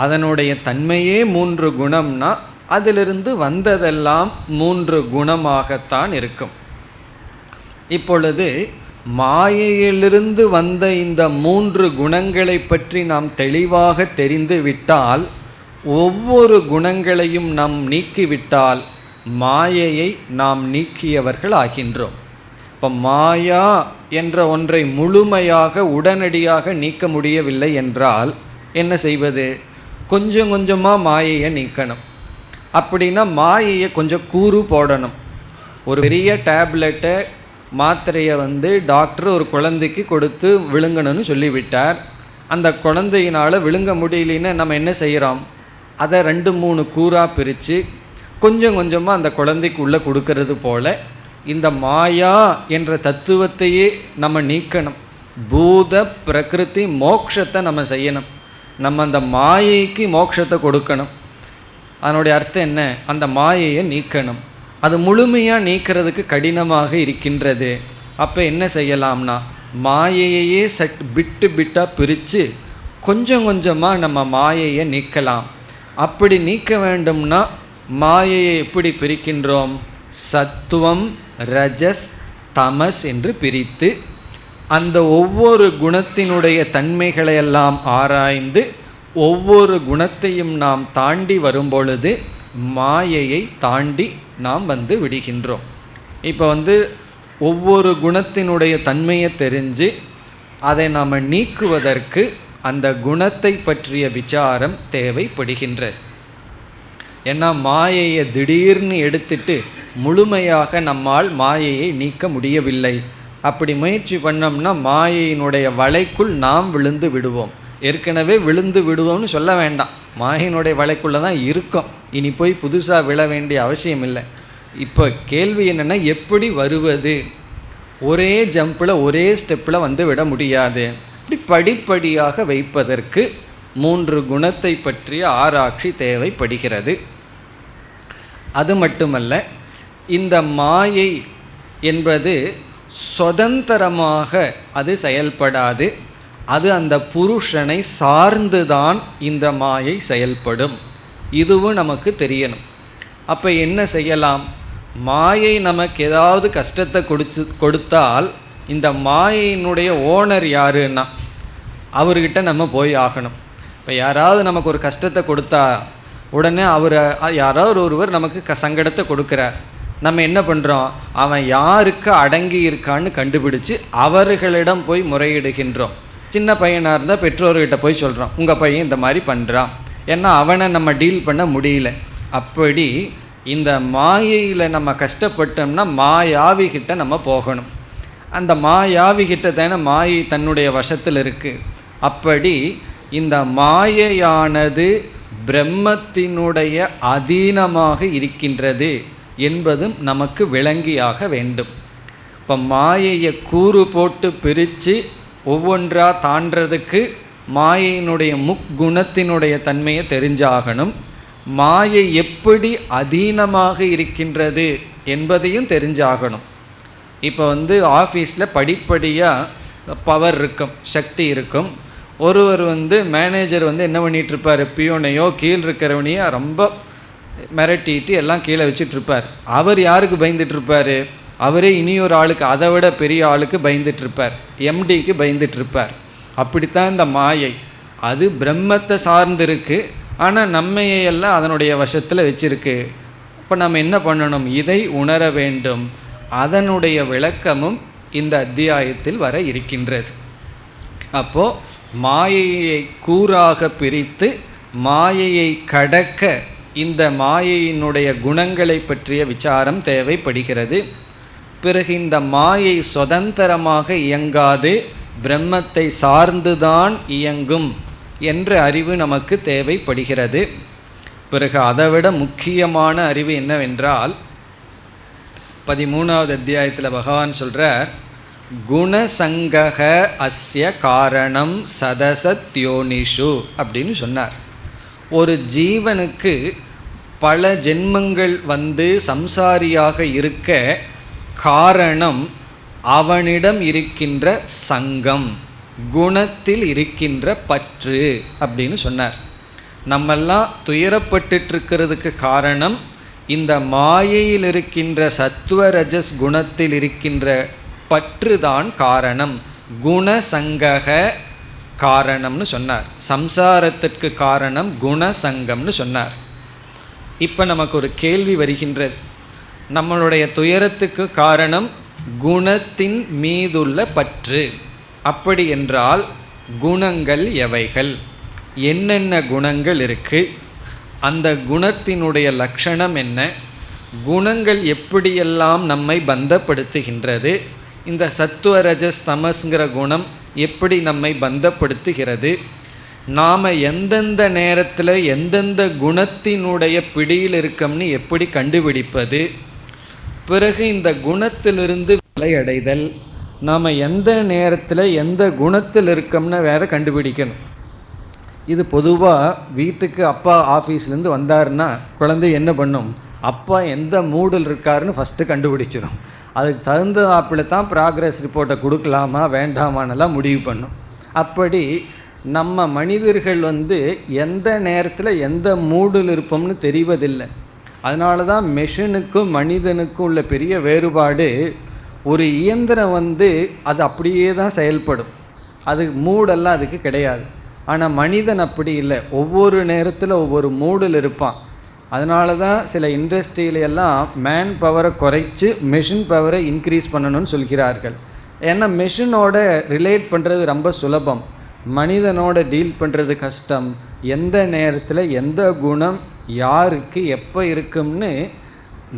அதனுடைய தன்மையே 3 குணம்னா அதிலிருந்து வந்ததெல்லாம் 3 குணமாகத்தான் இருக்கும். இப்பொழுது மாயையிலிருந்து வந்த இந்த 3 குணங்களை பற்றி நாம் தெளிவாக தெரிந்து விட்டால், ஒவ்வொரு குணங்களையும் நாம் நீக்கிவிட்டால் மாயையை நாம் நீக்கியவர்கள் ஆகின்றோம். இப்போ மாயா என்ற ஒன்றை முழுமையாக உடனடியாக நீக்க முடியவில்லை என்றால் என்ன செய்வது? கொஞ்சம் கொஞ்சமாக மாயையை நீக்கணும். அப்படின்னா மாயையை கொஞ்சம் கூறு போடணும். ஒரு பெரிய டேப்லெட்டை மாத்திரையை டாக்டர் ஒரு குழந்தைக்கு கொடுத்து விழுங்கணும்னு சொல்லிவிட்டார். அந்த குழந்தையினால் விழுங்க முடியலன்னு நம்ம என்ன செய்கிறோம்? அதை 2-3 கூறாக பிரித்து கொஞ்சம் கொஞ்சமாக அந்த குழந்தைக்கு உள்ளே கொடுக்கறது போல் இந்த மாயா என்ற தத்துவத்தையே நம்ம நீக்கணும். பூத பிரகிருதி மோட்சத்தை நம்ம செய்யணும். நம்ம அந்த மாயைக்கு மோட்சத்தை கொடுக்கணும். அதனுடைய அர்த்தம் என்ன? அந்த மாயையை நீக்கணும். அது முழுமையாக நீக்கிறதுக்கு கடினமாக இருக்கின்றது. அப்போ என்ன செய்யலாம்னா, மாயையே பிட்டாக பிரித்து கொஞ்சம் கொஞ்சமாக நம்ம மாயையை நீக்கலாம். அப்படி நீக்க வேண்டும்னா மாயையை எப்படி பிரிக்கின்றோம்? சத்துவம், ரஜஸ், தமஸ் என்று பிரித்து அந்த ஒவ்வொரு குணத்தினுடைய தன்மைகளையெல்லாம் ஆராய்ந்து ஒவ்வொரு குணத்தையும் நாம் தாண்டி வரும்பொழுது மாயையை தாண்டி நாம் விடுகின்றோம். இப்போ ஒவ்வொரு குணத்தினுடைய தன்மையை தெரிஞ்சு அதை நாம் நீக்குவதற்கு அந்த குணத்தை பற்றிய விசாரம் தேவைப்படுகின்றது. ஏன்னா மாயையை திடீர்னு எடுத்துட்டு முழுமையாக நம்மால் மாயையை நீக்க முடியவில்லை. அப்படி முயற்சி பண்ணோம்னா மாயையினுடைய வலைக்குள் நாம் விழுந்து விடுவோம். ஏற்கனவே விழுந்து விடுவோம்னு சொல்ல வேண்டாம், மாயையினுடைய வலைக்குள்ளே தான் இருக்கோம். இனி போய் புதுசாக விழ வேண்டிய அவசியம் இல்லை. இப்போ கேள்வி என்னென்னா, எப்படி வருவது? ஒரே ஜம்பில் ஒரே ஸ்டெப்பில் விட முடியாது. இப்படி படிப்படியாக வைப்பதற்கு 3 குணத்தை பற்றிய ஆராய்ச்சி தேவைப்படுகிறது. அது மட்டுமல்ல, இந்த மாயை என்பது சுதந்திரமாக அது செயல்படாது. அது அந்த புருஷனை சார்ந்துதான் இந்த மாயை செயல்படும். இதுவும் நமக்கு தெரியணும். அப்போ என்ன செய்யலாம்? மாயை நமக்கு ஏதாவது கஷ்டத்தை கொடுத்தால் இந்த மாயையினுடைய ஓனர் யாருன்னா அவர்கிட்ட நம்ம போய் ஆகணும். இப்போ யாராவது நமக்கு ஒரு கஷ்டத்தை கொடுத்தா உடனே யாராவது ஒருவர் நமக்கு சங்கடத்தை கொடுக்குறார். நம்ம என்ன பண்ணுறோம்? அவன் யாருக்கு அடங்கி இருக்கான்னு கண்டுபிடிச்சு அவர்களிடம் போய் முறையிடுகின்றோம். சின்ன பையனாக இருந்தால் பெற்றோர்கிட்ட போய் சொல்கிறோம், உங்கள் பையன் இந்த மாதிரி பண்ணுறான். ஏன்னா அவனை நம்ம டீல் பண்ண முடியல. அப்படி இந்த மாயையில் நம்ம கஷ்டப்பட்டோம்னா மாயாவிகிட்ட நம்ம போகணும். அந்த மாயாவிகிட்ட தானே மாயை தன்னுடைய வசத்தில் இருக்குது. அப்படி இந்த மாயையானது பிரம்மத்தினுடைய அதீனமாக இருக்கின்றது என்பதும் நமக்கு விளங்கியாக வேண்டும். இப்போ மாயையை கூறு போட்டு பிரித்து ஒவ்வொன்றா தாண்டதுக்கு மாயையினுடைய முக்குணத்தினுடைய தன்மையை தெரிஞ்சாகணும். மாயை எப்படி அதீனமாக இருக்கின்றது என்பதையும் தெரிஞ்சாகணும். இப்போ ஆஃபீஸில் படிப்படியாக பவர் இருக்கும், சக்தி இருக்கும். ஒருவர் மேனேஜர் என்ன பண்ணிகிட்ருப்பார்? பியோனையோ கீழ் இருக்கிறவனையோ ரொம்ப மிரட்டிட்டு எல்லாம் கீழே வச்சுட்ருப்பார். அவர் யாருக்கு பயந்துட்டுருப்பார்? அவரே இனியொரு ஆளுக்கு, அதை விட பெரிய ஆளுக்கு பயந்துட்டுருப்பார், எம்டிக்கு பயந்துட்டுருப்பார். அப்படித்தான் இந்த மாயை. அது பிரம்மத்தை சார்ந்திருக்கு, ஆனால் நம்மையெல்லாம் அதனுடைய வசத்தில் வச்சிருக்கு. இப்போ நம்ம என்ன பண்ணணும்? இதை உணர வேண்டும். அதனுடைய விளக்கமும் இந்த அத்தியாயத்தில் வர இருக்கின்றது. அப்போது மாயையை கூறாக பிரித்து மாயையை கடக்க இந்த மாயையினுடைய குணங்களை பற்றிய விசாரம் தேவைப்படுகிறது. பிறகு இந்த மாயை சுதந்திரமாக இயங்காது, பிரம்மத்தை சார்ந்துதான் இயங்கும் என்ற அறிவு நமக்கு தேவைப்படுகிறது. பிறகு அதைவிட முக்கியமான அறிவு என்னவென்றால், 13வது அத்தியாயத்தில் பகவான் சொல்கிறார், குணசங்கக அஸ்ய காரணம் சதசத்யோனிஷு அப்படின்னு சொன்னார். ஒரு ஜீவனுக்கு பல ஜென்மங்கள் வந்து சம்சாரியாக இருக்க காரணம் அவனிடம் இருக்கின்ற சங்கம், குணத்தில் இருக்கின்ற பற்று அப்படின்னு சொன்னார். நம்மெல்லாம் துயரப்பட்டு இருக்கிறதுக்கு காரணம் இந்த மாயையில் இருக்கின்ற சத்துவரஜஸ் குணத்தில் இருக்கின்ற பற்றுதான் காரணம். குணசங்கக காரணம்னு சொன்னார். சம்சாரத்திற்கு காரணம் குணசங்கம்னு சொன்னார். இப்போ நமக்கு ஒரு கேள்வி வருகின்றது. நம்மளுடைய துயரத்துக்கு காரணம் குணத்தின் மீதுள்ள பற்று. அப்படி என்றால் குணங்கள் எவைகள், என்னென்ன குணங்கள் இருக்கு, அந்த குணத்தினுடைய லட்சணம் என்ன, குணங்கள் எப்படியெல்லாம் நம்மை பந்தப்படுத்துகின்றது, இந்த சத்துவரஜஸ் தமஸ்ங்கிற குணம் எப்படி நம்மை பந்தப்படுத்துகிறது, நாம் எந்தெந்த நேரத்தில் எந்தெந்த குணத்தினுடைய பிடியில் இருக்கோம்னு எப்படி கண்டுபிடிப்பது, பிறகு இந்த குணத்திலிருந்து விலையடைதல், நாம் எந்த நேரத்தில் எந்த குணத்தில் இருக்கோம்னு வேற கண்டுபிடிக்கணும். இது பொதுவாக வீட்டுக்கு அப்பா ஆஃபீஸ்லேருந்து வந்தாருன்னா குழந்தை என்ன பண்ணும், அப்பா எந்த மூடில் இருக்காருன்னு ஃபஸ்ட்டு கண்டுபிடிச்சிடும். அதுக்கு தகுந்தாப்பில் தான் ப்ராக்ரஸ் ரிப்போர்ட்டை கொடுக்கலாமா வேண்டாமானெல்லாம் முடிவு பண்ணும். அப்படி நம்ம மனிதர்கள் வந்து எந்த நேரத்தில் எந்த மூடில் இருப்போம்னு தெரிவதில்லை. அதனால தான் மெஷினுக்கும் மனிதனுக்கும் உள்ள பெரிய வேறுபாடு, ஒரு இயந்திரம் வந்து அது அப்படியே தான் செயல்படும், அது மூடெல்லாம் அதுக்கு கிடையாது. ஆனால் மனிதன் அப்படி இல்லை, ஒவ்வொரு நேரத்தில் ஒவ்வொரு மூடில் இருப்பான். அதனால தான் சில இண்டஸ்ட்ரியிலெல்லாம் மேன் பவரை குறைச்சி மெஷின் பவரை இன்க்ரீஸ் பண்ணணும்னு சொல்கிறார்கள். ஏன்னா மெஷினோட ரிலேட் பண்ணுறது ரொம்ப சுலபம், மனிதனோட டீல் பண்ணுறது கஷ்டம். எந்த நேரத்தில் எந்த குணம் யாருக்கு எப்போ இருக்கும்னு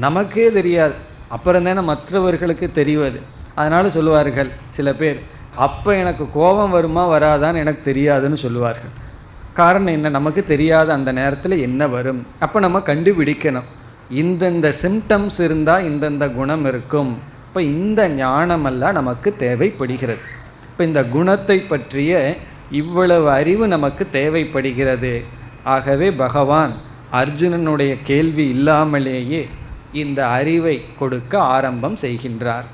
நமக்கே தெரியாது, அப்புறம் தானே மற்றவர்களுக்கு தெரிவது. அதனால் சொல்லுவார்கள் சில பேர், அப்போ எனக்கு கோபம் வருமா வராதான்னு எனக்கு தெரியாதுன்னு சொல்லுவார்கள். காரணம் என்ன, நமக்கு தெரியாத அந்த நேரத்தில் என்ன வரும். அப்போ நம்ம கண்டுபிடிக்கணும், இந்தந்த சிம்டம்ஸ் இருந்தால் இந்தந்த குணம் இருக்கும். இப்போ இந்த ஞானமெல்லாம் நமக்கு தேவைப்படுகிறது. இப்போ இந்த குணத்தை பற்றிய இவ்வளவு அறிவு நமக்கு தேவைப்படுகிறது. ஆகவே பகவான் அர்ஜுனனுடைய கேள்வி இல்லாமலேயே இந்த அறிவை கொடுக்க ஆரம்பம் செய்கின்றார்.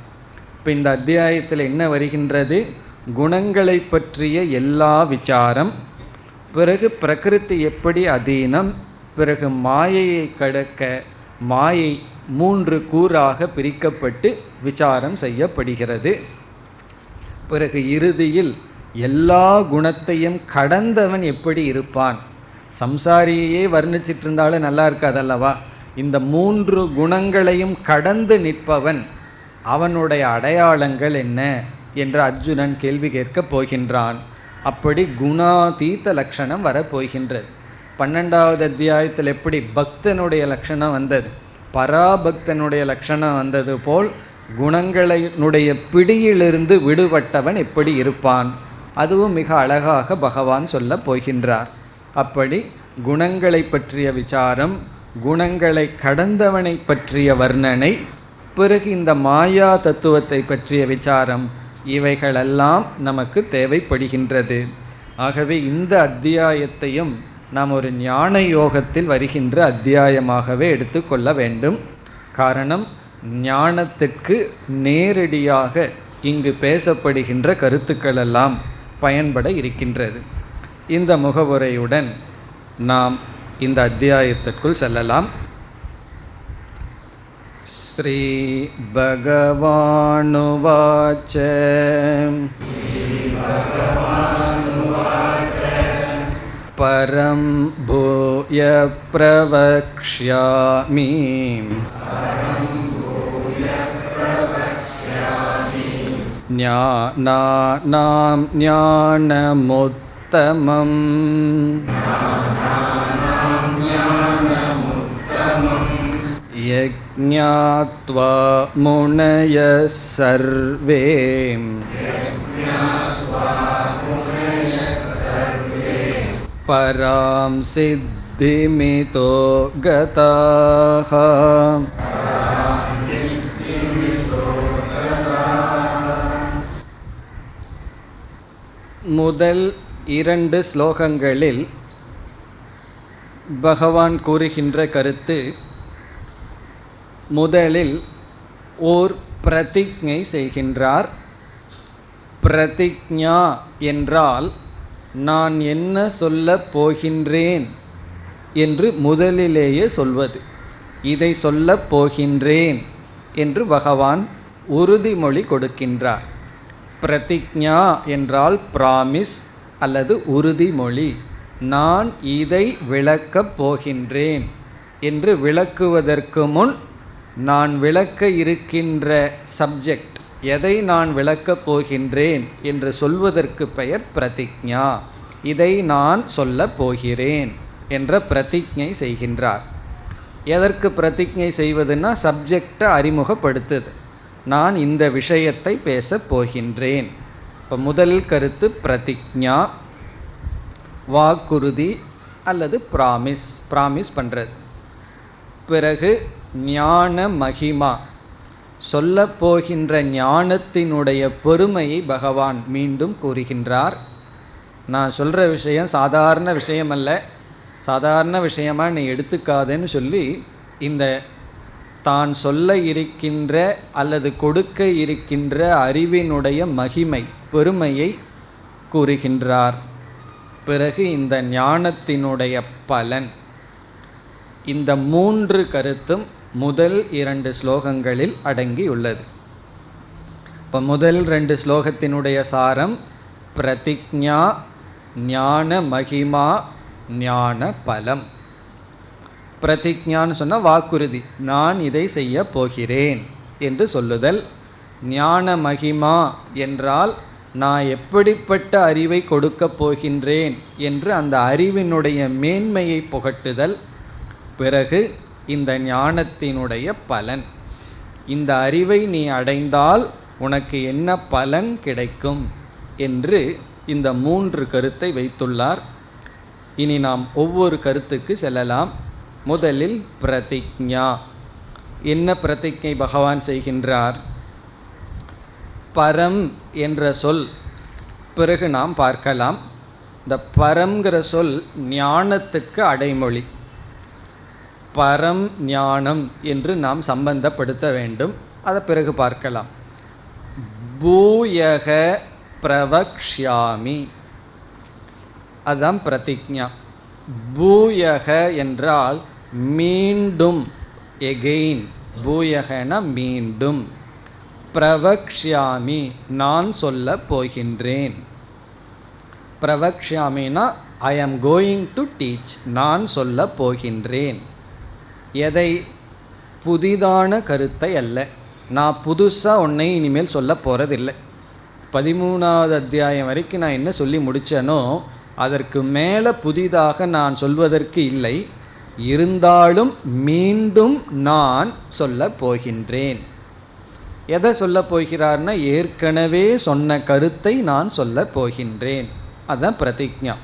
இப்போ இந்த அத்தியாயத்தில் என்ன வருகின்றது, குணங்களை பற்றிய எல்லா விசாரம், பிறகு பிரகிருதி எப்படி அதீனம், பிறகு மாயையை கடக்க மாயை 3 கூறாக பிரிக்கப்பட்டு விசாரம் செய்யப்படுகிறது. பிறகு இறுதியில் எல்லா குணத்தையும் கடந்தவன் எப்படி இருப்பான். சம்சாரியே வர்ணிச்சிட்டு இருந்தாலும் நல்லா இருக்காதல்லவா, இந்த 3 குணங்களையும் கடந்து நிற்பவன், அவனுடைய அடையாளங்கள் என்ன என்று அர்ஜுனன் கேள்வி கேட்கப் போகின்றான். அப்படி குணாதீத லட்சணம் வரப்போகின்றது. 12வது அத்தியாயத்தில் எப்படி பக்தனுடைய லட்சணம் வந்தது, பராபக்தனுடைய லட்சணம் வந்தது போல் குணங்களினுடைய பிடியிலிருந்து விடுபட்டவன் எப்படி இருப்பான், அதுவும் மிக அழகாக பகவான் சொல்ல போகின்றார். அப்படி குணங்களை பற்றிய விசாரம், குணங்களை கடந்தவனை பற்றிய வர்ணனை, பிறகு இந்த மாயா தத்துவத்தை பற்றிய விசாரம், இவைகளெல்லாம் நமக்கு தேவைப்படுகின்றது. ஆகவே இந்த அத்தியாயத்தையும் நாம் ஒரு ஞான யோகத்தில் வருகின்ற அத்தியாயமாகவே எடுத்துக்கொள்ள வேண்டும். காரணம், ஞானத்திற்கு நேரடியாக இங்கு பேசப்படுகின்ற கருத்துக்கள் எல்லாம் பயன்பட இருக்கின்றது. இந்த முகவுரையுடன் நாம் இந்த அத்தியாயத்திற்குள் செல்லலாம். ஸ்ரீ பகவானுவாச்ச பரம் பூய பிரவக்ஷ்யாமி ஞானானாம் ஞானமுத்தமம் யஜ்ஞாத்வா முனயः சர்வே பராம் சித்திமிதோ கதாஹ. முதல் 2 ஸ்லோகங்களில் பகவான் கூறுகின்ற கருத்து, முதலில் ஓர் பிரதிஜ்ஞை செய்கின்றார். பிரதிஜ்ஞா என்றால் நான் என்ன சொல்லப் போகின்றேன் என்று முதலிலேயே சொல்வது. இதை சொல்லப் போகின்றேன் என்று பகவான் உறுதிமொழி கொடுக்கின்றார். பிரதிஜ்ஞா என்றால் பிராமிஸ் அல்லது உறுதிமொழி. நான் இதை விளக்கப் போகின்றேன் என்று விளக்குவதற்கு முன் நான் விளக்க இருக்கின்ற சப்ஜெக்ட், எதை நான் விளக்கப் போகின்றேன் என்று சொல்வதற்கு பெயர் பிரதிஜ்ஞா. இதை நான் சொல்லப் போகிறேன் என்ற பிரதிஜ்ஞை செய்கின்றார். எதற்கு பிரதிஜ்ஞை செய்வதுன்னா சப்ஜெக்டை அறிமுகப்படுத்துது. நான் இந்த விஷயத்தை பேசப் போகின்றேன். இப்போ முதல் கருத்து பிரதிஜ்ஞா, வாக்குறுதி அல்லது ப்ராமிஸ் பண்ணுறது. பிறகு ஞான மகிமா, சொல்லப் போகின்ற ஞானத்தினுடைய பெருமையை பகவான் மீண்டும் கூறுகின்றார். நான் சொல்கிற விஷயம் சாதாரண விஷயம் அல்ல, சாதாரண விஷயமாக நீ எடுத்துக்காதேன்னு சொல்லி இந்த தான் சொல்ல இருக்கின்ற அல்லது கொடுக்க இருக்கின்ற அறிவினுடைய மகிமை பெருமையை கூறுகின்றார். பிறகு இந்த ஞானத்தினுடைய பலன். இந்த மூன்று கருத்தும் முதல் 2 ஸ்லோகங்களில் அடங்கியுள்ளது. இப்போ முதல் 2 ஸ்லோகத்தினுடைய சாரம் பிரதிஜ்ஞா, ஞான மகிமா, ஞான பலம். பிரதிஜ்ஞான்னு சொன்னால் வாக்குறுதி, நான் இதை செய்ய போகிறேன் என்று சொல்லுதல். ஞான மகிமா என்றால் நான் எப்படிப்பட்ட அறிவை கொடுக்கப் போகின்றேன் என்று அந்த அறிவினுடைய மேன்மையை புகட்டுதல். பிறகு இந்த ஞானத்தினுடைய பலன், இந்த அறிவை நீ அடைந்தால் உனக்கு என்ன பலன் கிடைக்கும் என்று இந்த 3 கருத்தை வைத்துள்ளார். இனி நாம் ஒவ்வொரு கருத்துக்கு செல்லலாம். முதலில் பிரதிஜ்ஞா. என்ன பிரதிஜ்ஞை பகவான் செய்கின்றார்? பரம் என்ற சொல் பிறகு நாம் பார்க்கலாம். இந்த பரம்ங்கிற சொல் ஞானத்துக்கு அடைமொழி. பரம் ஞானம் என்று நாம் சம்பந்தப்படுத்த வேண்டும். அதை பிறகு பார்க்கலாம். பூயக பிரவக்ஷ்யாமி, அதுதான் பிரதிஜ்ஞா. பூயக என்றால் மீண்டும், எகெயின். பூயகன மீண்டும். பிரவக்ஷ்யாமி நான் சொல்ல போகின்றேன். பிரவக்ஷ்யாமினா ஐ ஆம் கோயிங் டு டீச், நான் சொல்ல போகின்றேன். எதை? புதிதான கருத்தை அல்ல. நான் புதுசாக ஒன்றை இனிமேல் சொல்ல போகிறதில்லை. 13வது அத்தியாயம் வரைக்கும் நான் என்ன சொல்லி முடித்தேனோ அதற்கு மேலே புதிதாக நான் சொல்வதற்கு இல்லை. இருந்தாலும் மீண்டும் நான் சொல்ல போகின்றேன். எதை சொல்ல போகிறார்னா ஏற்கனவே சொன்ன கருத்தை நான் சொல்ல போகின்றேன். அதுதான் பிரதிஜ்ஞா.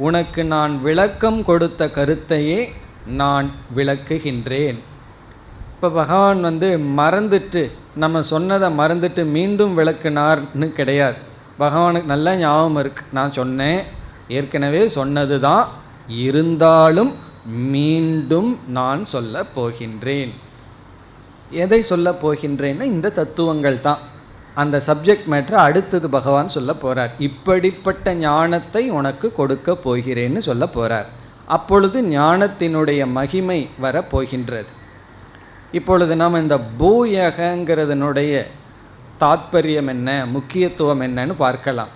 உனக்கு நான் விளக்கம் கொடுத்த கருத்தையே நான் விளக்குகின்றேன். இப்போ பகவான் மறந்துட்டு, நம்ம சொன்னதை மறந்துட்டு மீண்டும் விளக்குனார்னு கிடையாது. பகவானுக்கு நல்லா ஞாபகம் இருக்கு, நான் சொன்னேன், ஏற்கனவே சொன்னது தான், இருந்தாலும் மீண்டும் நான் சொல்ல போகின்றேன். எதை சொல்ல போகின்றேன்னா இந்த தத்துவங்கள் தான். அந்த சப்ஜெக்ட் மேட்டரை அடுத்தது பகவான் சொல்ல போகிறார். இப்படிப்பட்ட ஞானத்தை உனக்கு கொடுக்க போகிறேன்னு சொல்ல போகிறார். அப்பொழுது ஞானத்தினுடைய மகிமை வர போகின்றது. இப்பொழுது நாம் இந்த பூயகங்கிறதனுடைய தாத்பரியம் என்ன, முக்கியத்துவம் என்னன்னு பார்க்கலாம்.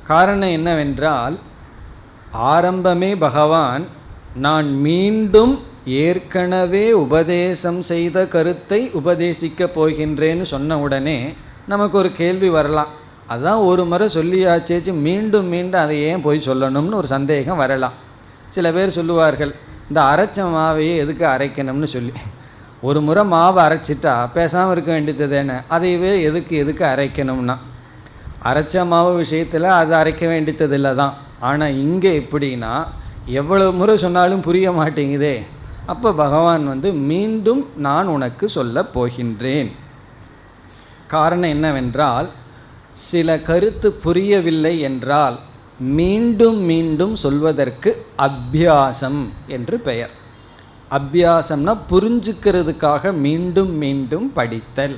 காரணம் என்னவென்றால், ஆரம்பமே பகவான் நான் மீண்டும் ஏற்கனவே உபதேசம் செய்த கருத்தை உபதேசிக்க போகின்றேன்னு சொன்ன உடனே நமக்கு ஒரு கேள்வி வரலாம். அதான் ஒரு முறை சொல்லியாச்சேச்சு, மீண்டும் மீண்டும் அதை ஏன் போய் சொல்லணும்னு ஒரு சந்தேகம் வரலாம். சில பேர் சொல்லுவார்கள், இந்த அரைச்ச மாவையே எதுக்கு அரைக்கணும்னு சொல்லி. ஒரு முறை மாவை அரைச்சிட்டா பேசாமல் இருக்க வேண்டியது தானே, அதையவே எதுக்கு அரைக்கணும்னா. அரைச்ச மாவு விஷயத்தில் அது அரைக்க வேண்டியது இல்லை தான். ஆனால் இங்கே எப்படின்னா எவ்வளவு முறை சொன்னாலும் புரிய மாட்டேங்குதே. அப்போ பகவான் மீண்டும் நான் உனக்கு சொல்ல போகின்றேன். காரணம் என்னவென்றால், சில கருத்து புரியவில்லை என்றால் மீண்டும் மீண்டும் சொல்வதற்கு அபியாசம் என்று பெயர். அபியாசம்னா புரிஞ்சுக்கிறதுக்காக மீண்டும் மீண்டும் படித்தல்,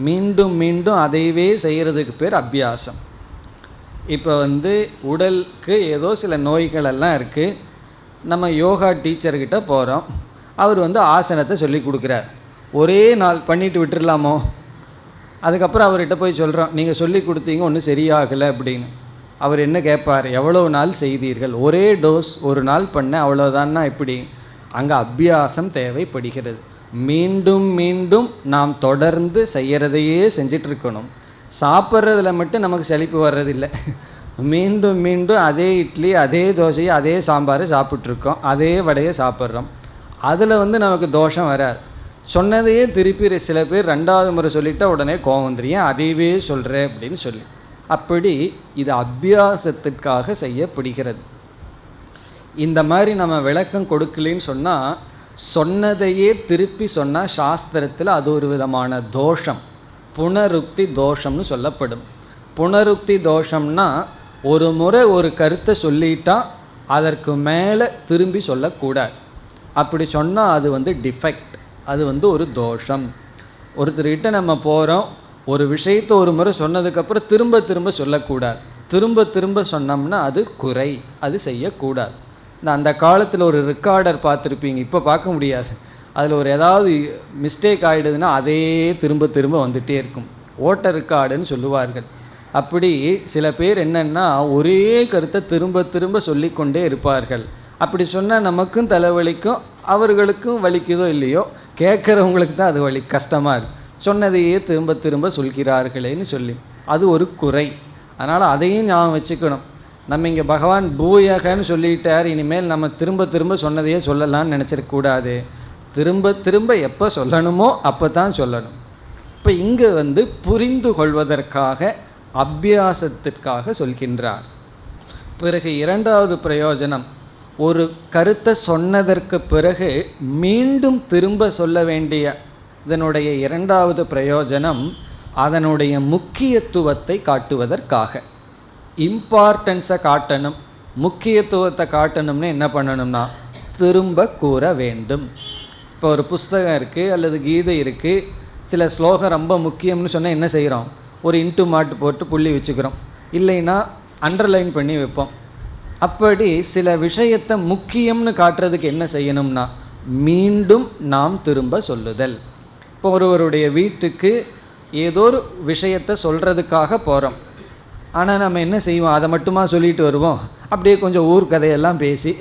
மீண்டும் மீண்டும் அதைவே செய்கிறதுக்கு பேர் அபியாசம். இப்போ உடலுக்கு ஏதோ சில நோய்கள் எல்லாம் இருக்குது, நம்ம யோகா டீச்சர்கிட்ட போகிறோம், அவர் ஆசனத்தை சொல்லி கொடுக்குறார். ஒரே நாள் பண்ணிட்டு விட்டுடலாமோ? அதுக்கப்புறம் அவர்கிட்ட போய் சொல்கிறோம், நீங்கள் சொல்லி கொடுத்தீங்க ஒன்றும் சரியாகலை அப்படின்னு. அவர் என்ன கேட்பார்? எவ்வளோ நாள் செய்தீர்கள்? ஒரே டோஸ் ஒரு நாள் பண்ண அவ்வளோதான்னா எப்படி? அங்கே அபியாசம் தேவைப்படுகிறது. மீண்டும் மீண்டும் நாம் தொடர்ந்து செய்கிறதையே செஞ்சிட்ருக்கணும். சாப்பிட்றதுல மட்டும் நமக்கு செழிப்பு வர்றதில்லை. மீண்டும் மீண்டும் அதே இட்லி, அதே தோசையை, அதே சாம்பார் சாப்பிட்ருக்கோம், அதே வடையை சாப்பிட்றோம். அதில் நமக்கு தோஷம் வராது. சொன்னதையே திருப்பி சில பேர் 2வது முறை சொல்லிட்டா உடனே கோவம் வந்துடும், ஏன் அதையவே சொல்கிறேன் அப்படின்னு சொல்லி. அப்படி இது அபியாசத்திற்காக செய்யப்படுகிறது. இந்த மாதிரி நம்ம விளக்கம் கொடுக்கலின்னு சொன்னால், சொன்னதையே திருப்பி சொன்னால் சாஸ்திரத்தில் அது ஒரு விதமான தோஷம், புனருக்தி தோஷம்னு சொல்லப்படும். புனருக்தி தோஷம்னா ஒரு முறை ஒரு கருத்தை சொல்லிட்டா அதற்கு மேலே திரும்பி சொல்லக்கூடாது. அப்படி சொன்னால் அது டிஃபெக்ட், அது ஒரு தோஷம். ஒருத்தர்கிட்ட நம்ம போகிறோம், ஒரு விஷயத்தை ஒரு முறை சொன்னதுக்கப்புறம் திரும்ப திரும்ப சொல்லக்கூடாது. திரும்ப திரும்ப சொன்னோம்னா அது குறை, அது செய்யக்கூடாது. அந்த காலத்தில் ஒரு ரெக்கார்டர் பார்த்துருப்பீங்க, இப்போ பார்க்க முடியாது. அதில் ஒரு ஏதாவது மிஸ்டேக் ஆகிடுதுன்னா அதே திரும்ப திரும்ப வந்துகிட்டே இருக்கும், ஓட்டர் ரெக்கார்டுன்னு சொல்லுவார்கள். அப்படி சில பேர் என்னென்னா ஒரே கருத்தை திரும்ப திரும்ப சொல்லிக்கொண்டே இருப்பார்கள். அப்படி சொன்னால் நமக்கும் தலைவலிக்கும், அவர்களுக்கும் வலிக்குதோ இல்லையோ, கேட்குறவங்களுக்கு தான் அது வலி கஷ்டமாக இருக்குது. சொன்னதையே திரும்ப திரும்ப சொல்கிறார்களேன்னு சொல்லி அது ஒரு குறை. அதனால் அதையும் ஞாபகம் வச்சுக்கணும். நம்ம இங்கே பகவான் பூயகன்னு சொல்லிட்டார், இனிமேல் நம்ம திரும்ப திரும்ப சொன்னதையே சொல்லலான்னு நினச்சிடக்கூடாது. திரும்ப திரும்ப எப்போ சொல்லணுமோ அப்போ தான் சொல்லணும். இப்போ இங்கே புரிந்து கொள்வதற்காக அபியாசத்திற்காக சொல்கின்றார். பிறகு 2வது பிரயோஜனம், ஒரு கருத்தை சொன்னதற்கு பிறகு மீண்டும் திரும்ப சொல்ல வேண்டிய இதனுடைய 2வது பிரயோஜனம் அதனுடைய முக்கியத்துவத்தை காட்டுவதற்காக. இம்பார்ட்டன்ஸை காட்டணும், முக்கியத்துவத்தை காட்டணும்னு என்ன பண்ணணும்னா திரும்ப கூற வேண்டும். இப்போ ஒரு புஸ்தகம் இருக்குது அல்லது கீதை இருக்குது, சில ஸ்லோகம் ரொம்ப முக்கியம்னு சொன்னால் என்ன செய்கிறோம்? ஒரு இன்ட்டு மாட்டு போட்டு புள்ளி வச்சுக்கிறோம், இல்லைன்னா அண்டர்லைன் பண்ணி வைப்போம். அப்படி சில விஷயத்தை முக்கியம்னு காட்டுறதுக்கு என்ன செய்யணும்னா மீண்டும் நாம் திரும்ப சொல்லுதல். இப்போ ஒருவருடைய வீட்டுக்கு ஏதோ ஒரு விஷயத்தை சொல்கிறதுக்காக போகிறோம், ஆனால் நம்ம என்ன செய்வோம்? அதை மட்டுமா சொல்லிட்டு வருவோம்? அப்படியே கொஞ்சம் ஊர் கதையெல்லாம் பேசி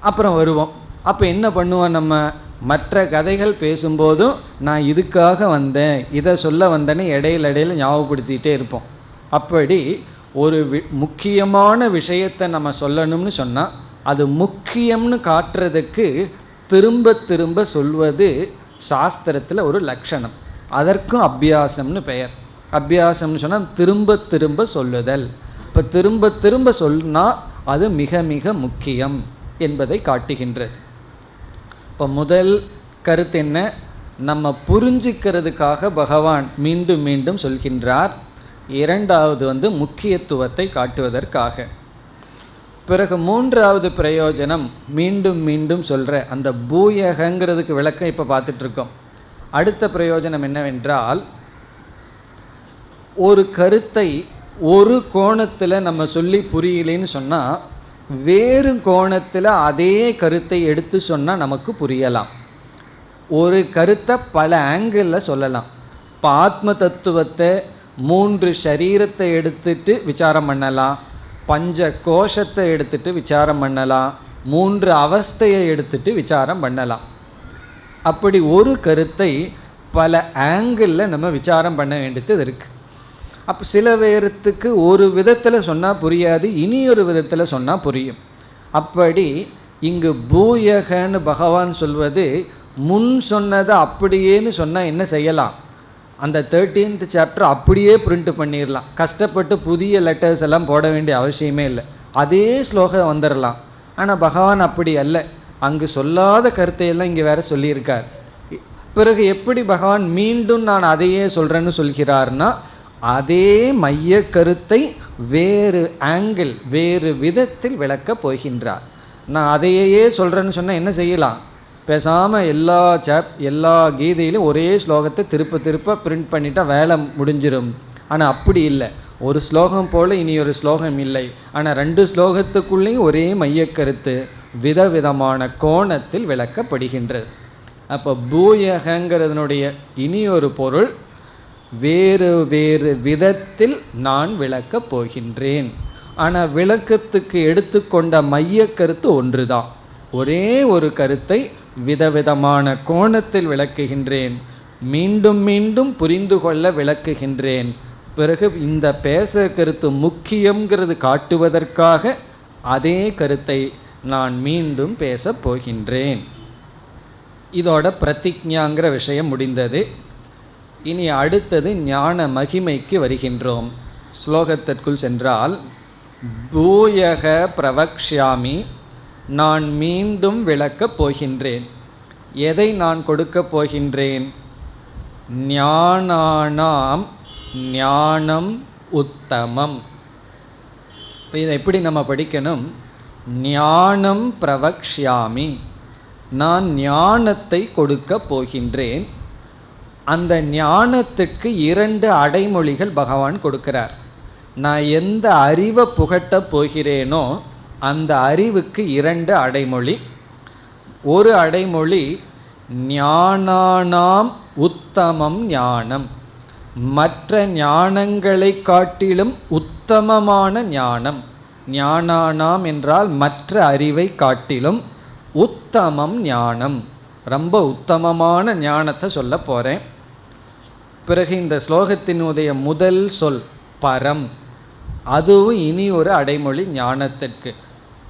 அப்புறம் வருவோம். அப்போ என்ன பண்ணுவோம்? நம்ம மற்ற கதைகள் பேசும்போதும் நான் இதுக்காக வந்தேன், இதை சொல்ல வந்தேன்னு இடையில ஞாபகப்படுத்திகிட்டே இருப்போம். அப்படி ஒரு முக்கியமான விஷயத்தை நம்ம சொல்லணும்னு சொன்னால் அது முக்கியம்னு காட்டுறதுக்கு திரும்ப திரும்ப சொல்வது சாஸ்திரத்தில் ஒரு லட்சணம். அதற்கும் அபியாசம்னு பெயர். அபியாசம்னு சொன்னால் திரும்ப திரும்ப சொல்லுதல். இப்போ திரும்ப திரும்ப சொன்னால் அது மிக மிக முக்கியம் என்பதை காட்டுகின்றது. இப்போ முதல் கருத்து என்ன? நம்ம புரிஞ்சிக்கிறதுக்காக பகவான் மீண்டும் மீண்டும் சொல்கின்றார். 2வது முக்கியத்துவத்தை காட்டுவதற்காக. பிறகு 3வது பிரயோஜனம், மீண்டும் மீண்டும் சொல்கிற அந்த பூயகங்கிறதுக்கு விளக்கம் இப்போ பார்த்துட்ருக்கோம். அடுத்த பிரயோஜனம் என்னவென்றால், ஒரு கருத்தை ஒரு கோணத்தில் நம்ம சொல்லி புரியலைன்னு சொன்னால் வேறு கோணத்தில் அதே கருத்தை எடுத்து சொன்னால் நமக்கு புரியலாம். ஒரு கருத்தை பல ஆங்கிளில் சொல்லலாம். இப்போ ஆத்ம தத்துவத்தை 3 சரீரத்தை எடுத்துட்டு விசாரம் பண்ணலாம், 5 கோஷத்தை எடுத்துட்டு விசாரம் பண்ணலாம், 3 அவஸ்தையை எடுத்துட்டு விசாரம் பண்ணலாம். அப்படி ஒரு கருத்தை பல ஆங்கிளில் நம்ம விசாரம் பண்ண வேண்டியது இருக்குது. அப்போ சில பேர்த்துக்கு ஒரு விதத்தில் சொன்னால் புரியாது, இனி ஒரு விதத்தில் சொன்னால் புரியும். அப்படி இங்கு பூயகன்னு பகவான் சொல்வது, முன் சொன்னதை அப்படியேன்னு சொன்னால் என்ன செய்யலாம்? அந்த 13th சாப்டர் அப்படியே பிரிண்ட் பண்ணிடலாம். கஷ்டப்பட்டு புதிய லெட்டர்ஸ் எல்லாம் போட வேண்டிய அவசியமே இல்லை, அதே ஸ்லோகம் வந்துடலாம். ஆனால் பகவான் அப்படி அல்ல, அங்கு சொல்லாத கருத்தையெல்லாம் இங்கே வேற சொல்லியிருக்கார். பிறகு எப்படி பகவான் மீண்டும் நான் அதையே சொல்கிறேன்னு சொல்கிறார்னா, அதே மைய கருத்தை வேறு ஆங்கிள், வேறு விதத்தில் விளக்கப் போகின்றார். நான் அதையே சொல்கிறேன்னு சொன்னால் என்ன செய்யலாம்? பேசாமல் எல்லா கீதையிலும் ஒரே ஸ்லோகத்தை திருப்ப திருப்ப பிரிண்ட் பண்ணிட்டா வேலை முடிஞ்சிடும். ஆனால் அப்படி இல்லை. ஒரு ஸ்லோகம் போல் இனி ஒரு ஸ்லோகம் இல்லை. ஆனால் 2 ஸ்லோகத்துக்குள்ளேயும் ஒரே மையக்கருத்து விதவிதமான கோணத்தில் விளக்கப்படுகின்றது. அப்போ பூயகங்கிறதுனுடைய இனி ஒரு பொருள் வேறு வேறு விதத்தில் நான் விளக்கப் போகின்றேன். ஆனால் விளக்கத்துக்கு எடுத்துக்கொண்ட மையக்கருத்து ஒன்று தான். ஒரே ஒரு கருத்தை விதவிதமான கோணத்தில் விளக்குகின்றேன். மீண்டும் மீண்டும் புரிந்து கொள்ள விளக்குகின்றேன். பிறகு இந்த பேச கருத்து முக்கியங்கிறது காட்டுவதற்காக அதே கருத்தை நான் மீண்டும் பேசப் போகின்றேன். இதோட பிரதிஜ்ஞாங்கிற விஷயம் முடிந்தது. இனி அடுத்தது ஞான மகிமைக்கு வருகின்றோம். ஸ்லோகத்திற்குள் சென்றால், பூயக பிரவக்ஷ்யாமி, நான் மீண்டும் விளக்கப் போகின்றேன். எதை நான் கொடுக்கப் போகின்றேன்? ஞானானாம் ஞானம் உத்தமம். இப்போ இதை எப்படி நம்ம படிக்கணும்? ஞானம் பிரவக்ஷ்யாமி, நான் ஞானத்தை கொடுக்கப் போகின்றேன். அந்த ஞானத்துக்கு 2 அடைமொழிகள் பகவான் கொடுக்கிறார். நான் எந்த அறிவை புகட்டப் போகிறேனோ அந்த அறிவுக்கு 2 அடைமொழி. ஒரு அடைமொழி ஞானானாம் உத்தமம் ஞானம், மற்ற ஞானங்களை காட்டிலும் உத்தமமான ஞானம். ஞானானாம் என்றால் மற்ற அறிவை காட்டிலும், உத்தமம் ஞானம், ரொம்ப உத்தமமான ஞானத்தை சொல்ல போகிறேன். பிறகு இந்த ஸ்லோகத்தினுடைய முதல் சொல் பரம், அதுவும் இனி ஒரு அடைமொழி ஞானத்திற்கு,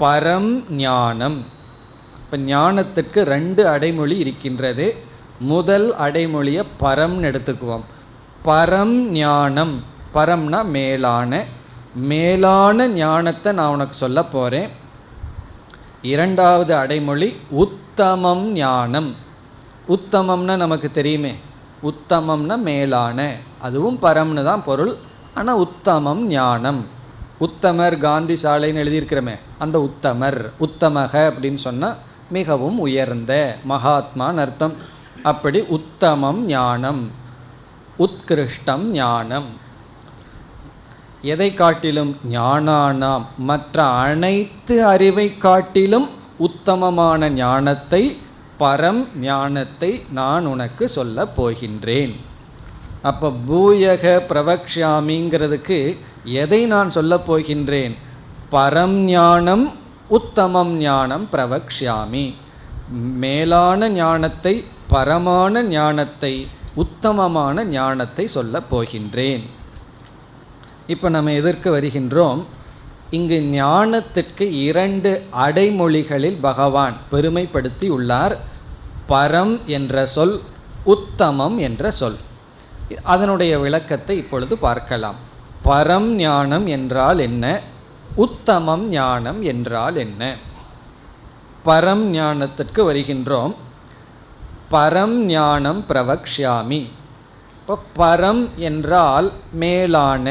பரம் ஞானம். இப்போ ஞானத்திற்கு 2 அடைமொழி இருக்கின்றது. முதல் அடைமொழியை பரம்னு எடுத்துக்குவோம். பரம் ஞானம், பரம்னா மேலான, மேலான ஞானத்தை நான் உனக்கு சொல்ல போகிறேன். 2வது அடைமொழி உத்தமம் ஞானம். உத்தமம்னா நமக்கு தெரியுமே, உத்தமம்னா மேலான, அதுவும் பரம்னு தான் பொருள். ஆனால் உத்தமம் ஞானம், உத்தமர் காந்தி சாலைன்னு எழுதியிருக்கிறோமே அந்த உத்தமர், உத்தமக அப்படின்னு சொன்னால் மிகவும் உயர்ந்த மகாத்மான்னு அர்த்தம். அப்படி உத்தமம் ஞானம், உத்கிருஷ்டம் ஞானம். எதை காட்டிலும்? ஞானானாம், மற்ற அனைத்து அறிவை காட்டிலும் உத்தமமான ஞானத்தை, பரம் ஞானத்தை நான் உனக்கு சொல்ல போகின்றேன். அப்போ பூயக பிரவக்ஷ்யாமிங்கிறதுக்கு எதை நான் சொல்ல போகின்றேன்? பரம் ஞானம் உத்தமம் ஞானம் பிரவக்ஷ்யாமி. மேலான ஞானத்தை, பரமான ஞானத்தை, உத்தமமான ஞானத்தை சொல்ல போகின்றேன். இப்போ நம்ம எதற்கு வருகின்றோம்? இங்கு ஞானத்திற்கு 2 அடைமொழிகளில் பகவான் பெருமைப்படுத்தி உள்ளார். பரம் என்ற சொல், உத்தமம் என்ற சொல். அதனுடைய விளக்கத்தை இப்பொழுது பார்க்கலாம். பரம் ஞானம் என்றால் என்ன? உத்தமம் ஞானம் என்றால் என்ன? பரம் ஞானத்திற்கு வருகின்றோம். பரம் ஞானம் பிரவக்ஷ்யாமி. இப்போ பரம் என்றால் மேலான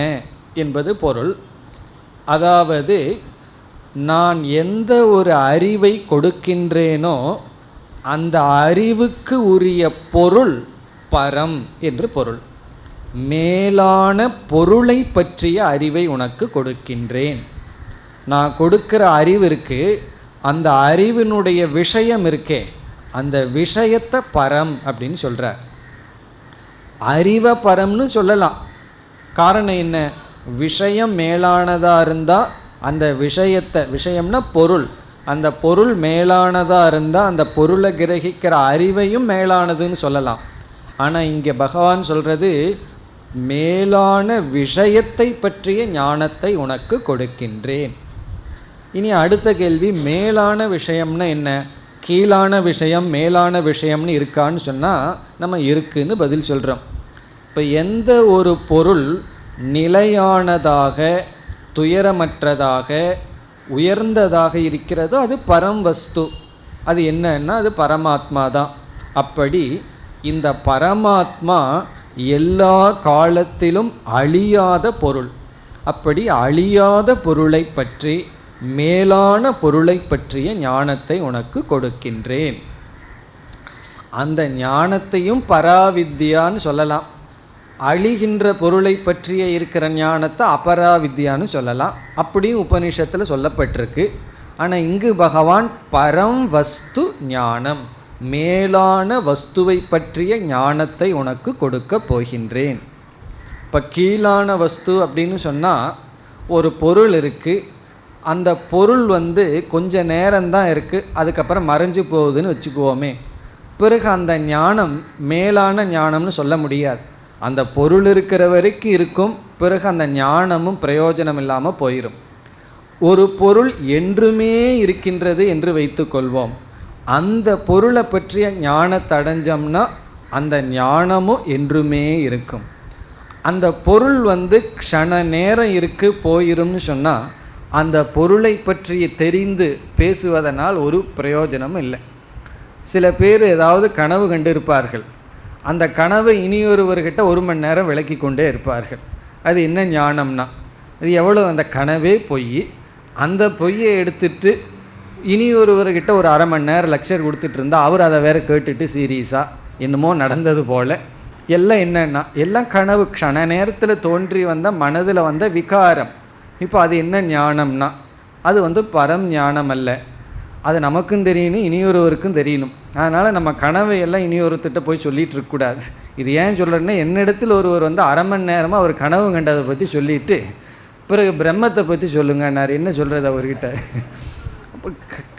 என்பது பொருள். அதாவது நான் எந்த ஒரு அறிவை கொடுக்கின்றேனோ அந்த அறிவுக்கு உரிய பொருள் பரம் என்று பொருள். மேலான பொருளை பற்றிய அறிவை உனக்கு கொடுக்கின்றேன். நான் கொடுக்கிற அறிவிற்கு அந்த அறிவினுடைய விஷயம் இருக்கே, அந்த விஷயத்தை பரம் அப்படின்னு சொல்கிறார். அறிவை பரம்னு சொல்லலாம். காரணம் என்ன? விஷயம் மேலானதாக இருந்தால் அந்த விஷயத்தை, விஷயம்னா பொருள், அந்த பொருள் மேலானதாக இருந்தால் அந்த பொருளை கிரகிக்கிற அறிவையும் மேலானதுன்னு சொல்லலாம். ஆனால் இங்கே பகவான் சொல்கிறது மேலான விஷயத்தை பற்றிய ஞானத்தை உனக்கு கொடுக்கின்றேன். இனி அடுத்த கேள்வி, மேலான விஷயம்னா என்ன? கீழான விஷயம் மேலான விஷயம்னு இருக்கான்னு சொன்னால் நம்ம இருக்குன்னு பதில் சொல்கிறோம். இப்போ எந்த ஒரு பொருள் நிலையானதாக, துயரமற்றதாக, உயர்ந்ததாக இருக்கிறதோ அது பரம் வஸ்து. அது என்னன்னா அது பரமாத்மா தான். அப்படி இந்த பரமாத்மா எல்லா காலத்திலும் அழியாத பொருள். அப்படி அழியாத பொருளை பற்றி, மேலான பொருளை பற்றிய ஞானத்தை உனக்கு கொடுக்கின்றேன். அந்த ஞானத்தையும் பராவித்யான்னு சொல்லலாம். அழிகின்ற பொருளை பற்றிய இருக்கிற ஞானத்தை அபராவித்யான்னு சொல்லலாம். அப்படியும் உபனிஷத்தில் சொல்லப்பட்டிருக்கு. ஆனால் இங்கு பகவான் பரம் வஸ்து ஞானம், மேலான வஸ்துவை பற்றிய ஞானத்தை உனக்கு கொடுக்க போகின்றேன். இப்போ கீழான வஸ்து அப்படின்னு சொன்னால், ஒரு பொருள் இருக்குது, அந்த பொருள் கொஞ்ச நேரம்தான் இருக்குது, அதுக்கப்புறம் மறைஞ்சு போகுதுன்னு வச்சுக்குவோமே. பிறகு அந்த ஞானம் மேலான ஞானம்னு சொல்ல முடியாது. அந்த பொருள் இருக்கிற வரைக்கும் இருக்கும், பிறகு அந்த ஞானமும் பிரயோஜனம் இல்லாமல் போயிடும். ஒரு பொருள் என்றுமே இருக்கின்றது என்று வைத்துக்கொள்வோம். அந்த பொருளை பற்றிய ஞானத்தை அடைஞ்சோம்னா அந்த ஞானமும் என்றுமே இருக்கும். அந்த பொருள் க்ஷண நேரம் இருக்கு போயிரும்னு சொன்னால் அந்த பொருளை பற்றி தெரிந்து பேசுவதனால் ஒரு பிரயோஜனம் இல்லை. சில பேர் ஏதாவது கனவு கண்டு இருப்பார்கள். அந்த கனவை இனியொருவர்கிட்ட 1 மணி நேரம் விளக்கி கொண்டே இருப்பார்கள். அது என்ன ஞானம்னா, அது எவ்வளோ அந்த கனவே பொய். அந்த பொய்யை எடுத்துட்டு இனியொருவர்கிட்ட ஒரு 1/2 மணி நேரம் லெக்சர் கொடுத்துட்டு இருந்தால் அவர் அதை வேற கேட்டுட்டு சீரியஸாக என்னமோ நடந்தது போல். எல்லாம் என்னன்னா, எல்லாம் கனவு, க்ஷண நேரத்தில் தோன்றி வந்த மனதில் வந்த விகாரம். இப்போ அது என்ன ஞானம்னா, அது பரம் ஞானம் அல்ல. அது நமக்கும் தெரியணும், இனியொருவருக்கும் தெரியணும். அதனால் நம்ம கனவை எல்லாம் இனியொருத்திட்ட போய் சொல்லிகிட்டு இருக்கக்கூடாது. இது ஏன் சொல்கிறேன்னா, என்னிடத்தில் ஒருவர் 1/2 மணி நேரமாக அவர் கனவு கண்டதை பற்றி சொல்லிவிட்டு பிறகு பிரம்மத்தை பற்றி சொல்லுங்கன்னார். என்ன சொல்கிறது அவர்கிட்ட? அப்போ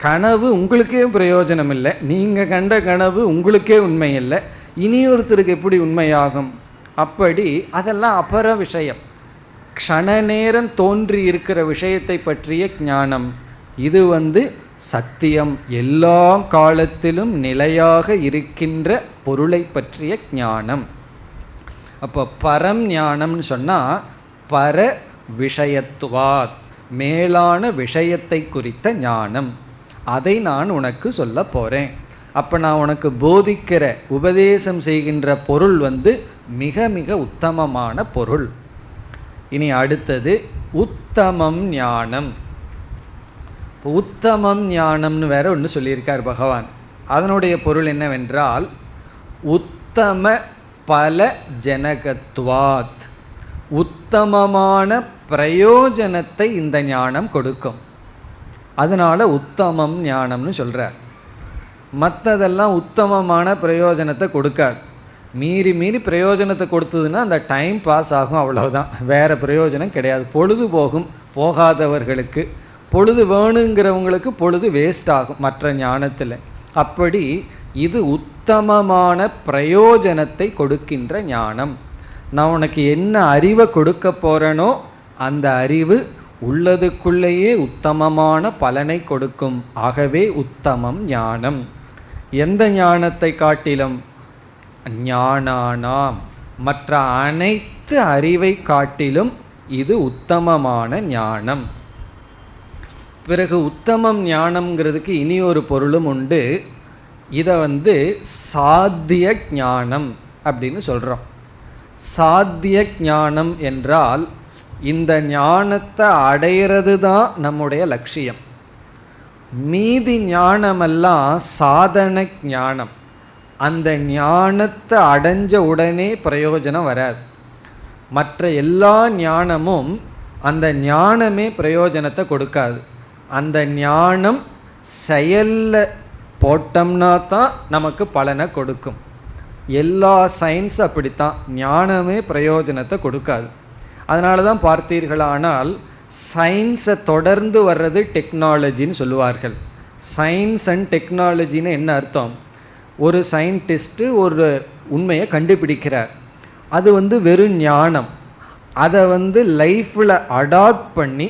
கனவு உங்களுக்கே பிரயோஜனம் இல்லை. நீங்கள் கண்ட கனவு உங்களுக்கே உண்மை இல்லை, இனியொருத்தருக்கு எப்படி உண்மையாகும்? அப்படி அதெல்லாம் அபர விஷயம். க்ஷண நேரம் தோன்றி இருக்கிற விஷயத்தை பற்றிய ஞானம். இது சத்தியம், எல்லா காலத்திலும் நிலையாக இருக்கின்ற பொருளை பற்றிய ஞானம். அப்போ பரம் ஞானம்னு சொன்னால் பர விஷயத்துவாத், மேலான விஷயத்தை குறித்த ஞானம். அதை நான் உனக்கு சொல்ல போகிறேன். அப்போ நான் உனக்கு போதிக்கிற, உபதேசம் செய்கின்ற பொருள் மிக மிக உத்தமமான பொருள். இனி அடுத்தது உத்தமம் ஞானம். உத்தமம் ஞானம்னு வேற ஒன்று சொல்லியிருக்கார் பகவான். அதனுடைய பொருள் என்னவென்றால், உத்தம பல ஜனகத்வாத், உத்தமமான பிரயோஜனத்தை இந்த ஞானம் கொடுக்கும். அதனால உத்தமம் ஞானம்னு சொல்றார். மற்றதெல்லாம் உத்தமமான பிரயோஜனத்தை கொடுக்காது. மீறி மீறி பிரயோஜனத்தை கொடுத்ததுன்னா அந்த டைம் பாஸ் ஆகும், அவ்வளவுதான், வேற பிரயோஜனம் கிடையாது. பொழுது போகும். போகாதவர்களுக்கு, பொழுது வேணுங்கிறவங்களுக்கு பொழுது வேஸ்ட் ஆகும் மற்ற ஞானத்தில். அப்படி இது உத்தமமான பிரயோஜனத்தை கொடுக்கின்ற ஞானம். நான் உனக்கு என்ன அறிவை கொடுக்க போகிறேனோ அந்த அறிவு உள்ளதுக்குள்ளேயே உத்தமமான பலனை கொடுக்கும். ஆகவே உத்தமம் ஞானம். எந்த ஞானத்தை காட்டிலும்? ஞானானாம், மற்ற அனைத்து அறிவை காட்டிலும் இது உத்தமமான ஞானம். பிறகு உத்தமம் ஞானம்ங்கிறதுக்கு இனி ஒரு பொருளும் உண்டு. இதை சாத்திய ஞானம் அப்படின்னு சொல்கிறோம். சாத்திய ஞானம் என்றால் இந்த ஞானத்தை அடையிறது தான் நம்முடைய லட்சியம். மீதி ஞானமெல்லாம் சாதன ஞானம். அந்த ஞானத்தை அடைஞ்ச உடனே பிரயோஜனம் வராது. மற்ற எல்லா ஞானமும் அந்த ஞானமே பிரயோஜனத்தை கொடுக்காது. அந்த ஞானம் செயலில் போட்டோம்னா தான் நமக்கு பலனை கொடுக்கும். எல்லா சயின்ஸ் அப்படித்தான், ஞானமே பிரயோஜனத்தை கொடுக்காது. அதனால தான் பார்த்தீர்களானால் சயின்ஸை தொடர்ந்து வர்றது டெக்னாலஜின்னு சொல்லுவார்கள். சயின்ஸ் அண்ட் டெக்னாலஜின்னு என்ன அர்த்தம்? ஒரு சயின்டிஸ்ட்டு ஒரு உண்மையை கண்டுபிடிக்கிறார், அது வெறும் ஞானம். அதை லைஃப்பில் அடாப்ட் பண்ணி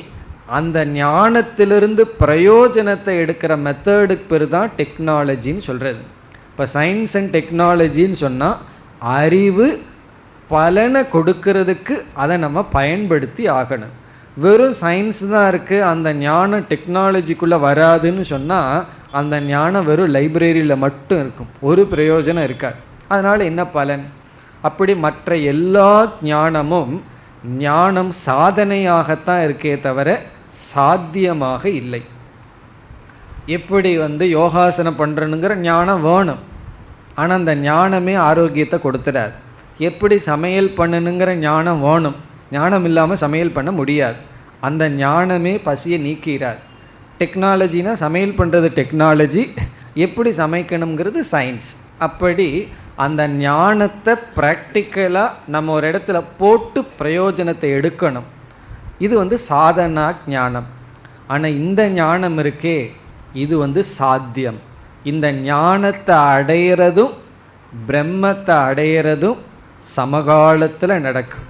அந்த ஞானத்திலிருந்து பிரயோஜனத்தை எடுக்கிற மெத்தடுக்கு பேர் தான் டெக்னாலஜின்னு சொல்கிறது. இப்போ சயின்ஸ் அண்ட் டெக்னாலஜின்னு சொன்னால் அறிவு பலனை கொடுக்கறதுக்கு அதை நம்ம பயன்படுத்தி ஆகணும். வெறும் சயின்ஸ் தான் இருக்குது, அந்த ஞானம் டெக்னாலஜிக்குள்ளே வராதுன்னு சொன்னால் அந்த ஞானம் வெறும் லைப்ரரியில் மட்டும் இருக்கும், ஒரு பிரயோஜனம் இருக்காது. அதனால் என்ன பலன்? அப்படி மற்ற எல்லா ஞானமும் ஞானம் சாதனையாகத்தான் இருக்கே தவிர சாத்தியமாக இல்லை. எப்படி யோகாசனம் பண்ணுறனுங்கிற ஞானம் வேணும், ஆனால் அந்த ஞானமே ஆரோக்கியத்தை கொடுத்துடாது. எப்படி சமையல் பண்ணணுங்கிற ஞானம் வேணும், ஞானம் இல்லாமல் சமையல் பண்ண முடியாது. அந்த ஞானமே பசியை நீக்கிறார். டெக்னாலஜினா சமையல் பண்ணுறது டெக்னாலஜி, எப்படி சமைக்கணுங்கிறது சயின்ஸ். அப்படி அந்த ஞானத்தை ப்ராக்டிக்கலாக நம்ம ஒரு இடத்துல போட்டு பிரயோஜனத்தை எடுக்கணும். இது சாதனா ஞானம். ஆனால் இந்த ஞானம் இருக்கே, இது சாத்தியம். இந்த ஞானத்தை அடையிறதும் பிரம்மத்தை அடையிறதும் சமகாலத்தில் நடக்கும்.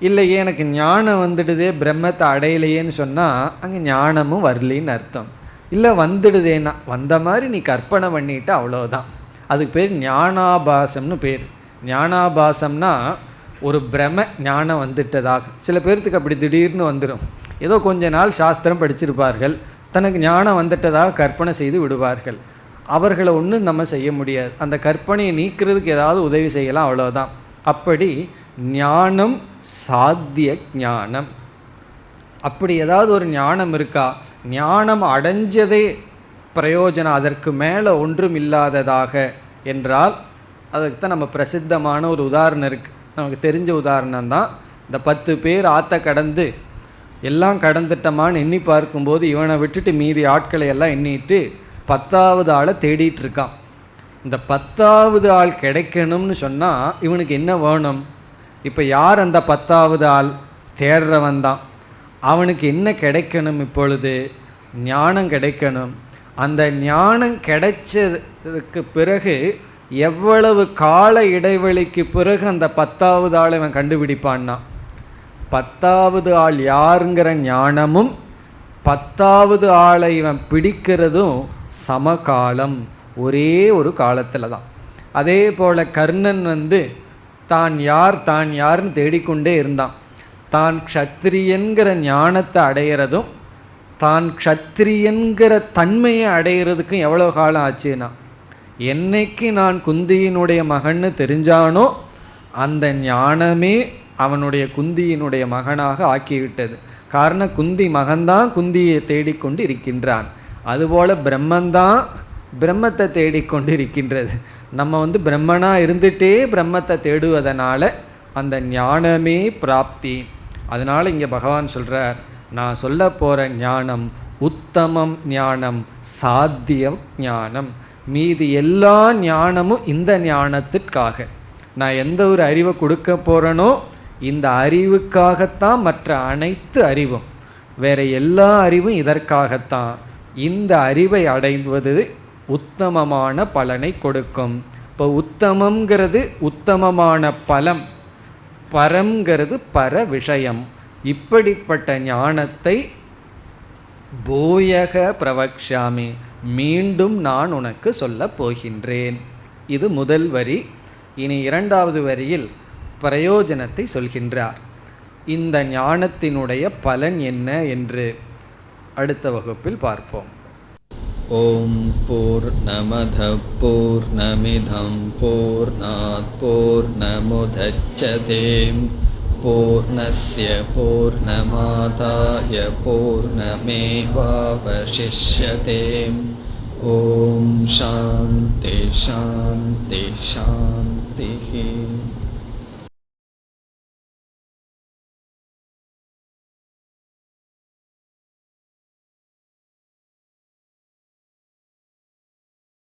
இல்லையே எனக்கு ஞானம் வந்துடுதே பிரம்மத்தை அடையலையேன்னு சொன்னால் அங்கே ஞானமும் வரலின்னு அர்த்தம். இல்லை வந்துடுதேன்னா வந்த மாதிரி நீ கற்பனை பண்ணிட்டு அவ்வளோதான். அதுக்கு பேர் ஞானாபாசம்னு பேர். ஞானாபாசம்னா ஒரு பிரம ஞானம் வந்துட்டதாக. சில பேர்த்துக்கு அப்படி திடீர்னு வந்துடும். ஏதோ கொஞ்ச நாள் சாஸ்திரம் படிச்சிருப்பார்கள், தனக்கு ஞானம் வந்துட்டதாக கற்பனை செய்து விடுவார்கள். அவர்களை ஒன்றும் நம்ம செய்ய முடியாது. அந்த கற்பனையை நீக்கிறதுக்கு ஏதாவது உதவி செய்யலாம், அவ்வளோதான். அப்படி ஞானம் சாத்திய ஞானம். அப்படி ஏதாவது ஒரு ஞானம் இருக்கா? ஞானம் அடைஞ்சதே பிரயோஜனம், அதற்கு மேலே ஒன்றும் இல்லாததாக என்றால் அதுக்கு தான் நம்ம பிரசித்தமான ஒரு உதாரணம் இருக்குது. நமக்கு தெரிஞ்ச உதாரணம் தான். இந்த 10 பேர் ஆற்ற கடந்து எல்லாம் கடந்துட்டமான்னு எண்ணி பார்க்கும்போது இவனை விட்டுட்டு மீதி ஆட்களை எல்லாம் எண்ணிட்டு 10வது ஆளை தேடிட்டு இருக்கான். இந்த 10வது ஆள் கிடைக்கணும்னு சொன்னால் இவனுக்கு என்ன வேணும்? இப்போ யார் அந்த 10வது ஆள்? தேடுறவன் தான். அவனுக்கு என்ன கிடைக்கணும்? இப்பொழுது ஞானம் கிடைக்கணும். அந்த ஞானம் கிடைச்சதுக்கு பிறகு எவ்வளவு கால இடைவெளிக்கு பிறகு அந்த 10வது ஆளை இவன் கண்டுபிடிப்பான்னா, 10வது ஆள் யாருங்கிற ஞானமும் 10வது ஆளை இவன் பிடிக்கிறதும் சமகாலம், ஒரே ஒரு காலத்தில் தான். அதே போல் கர்ணன் தான் யார்னு தேடிக்கொண்டே இருந்தான். தான் க்ஷத்ரியன்கிற ஞானத்தை அடையிறதும் தான் க்ஷத்ரியன்கிற தன்மையை அடையிறதுக்கும் எவ்வளோ காலம் ஆச்சுன்னா, என்னைக்கு நான் குந்தியினுடைய மகன்னு தெரிஞ்சானோ அந்த ஞானமே அவனுடைய குந்தியினுடைய மகனாக ஆக்கிவிட்டது. காரணம் குந்தி மகன்தான் குந்தியை தேடிக்கொண்டு இருக்கின்றான். அதுபோல் பிரம்மந்தான் பிரம்மத்தை தேடிக்கொண்டு இருக்கின்றது. நம்ம பிரம்மனாக இருந்துகிட்டே பிரம்மத்தை தேடுவதனால அந்த ஞானமே பிராப்தி. அதனால் இங்கே பகவான் சொல்கிறார், நான் சொல்ல போகிற ஞானம் உத்தமம் ஞானம், சாத்தியம் ஞானம். மீதி எல்லா ஞானமும் இந்த ஞானத்திற்காக. நான் எந்த ஒரு அறிவை கொடுக்க போகிறேனோ இந்த அறிவுக்காகத்தான். மற்ற அனைத்து அறிவும், வேற எல்லா அறிவும் இதற்காகத்தான். இந்த அறிவை அடைவது உத்தமமான பலனை கொடுக்கும். இப்போ உத்தமங்கிறது உத்தமமான பலம், பரம்ங்கிறது பர விஷயம். இப்படிப்பட்ட ஞானத்தை பூயக பிரவக்ஷாமி, மீண்டும் நான் உனக்கு சொல்ல போகின்றேன். இது முதல் வரி. இனி 2வது வரியில் பிரயோஜனத்தை சொல்கின்றார். இந்த ஞானத்தினுடைய பலன் என்ன என்று அடுத்த வகுப்பில் பார்ப்போம். ஓம் பூர்ணமத பூர்ணமிதம் பூர்ணாத் பூர்ணமுதச்யதே பூர்ணஸ்ய பூர்ணமாதாய பூர்ணமேவாவசிஷ்யதே. ஓம் சாந்தி சாந்தி சாந்தி.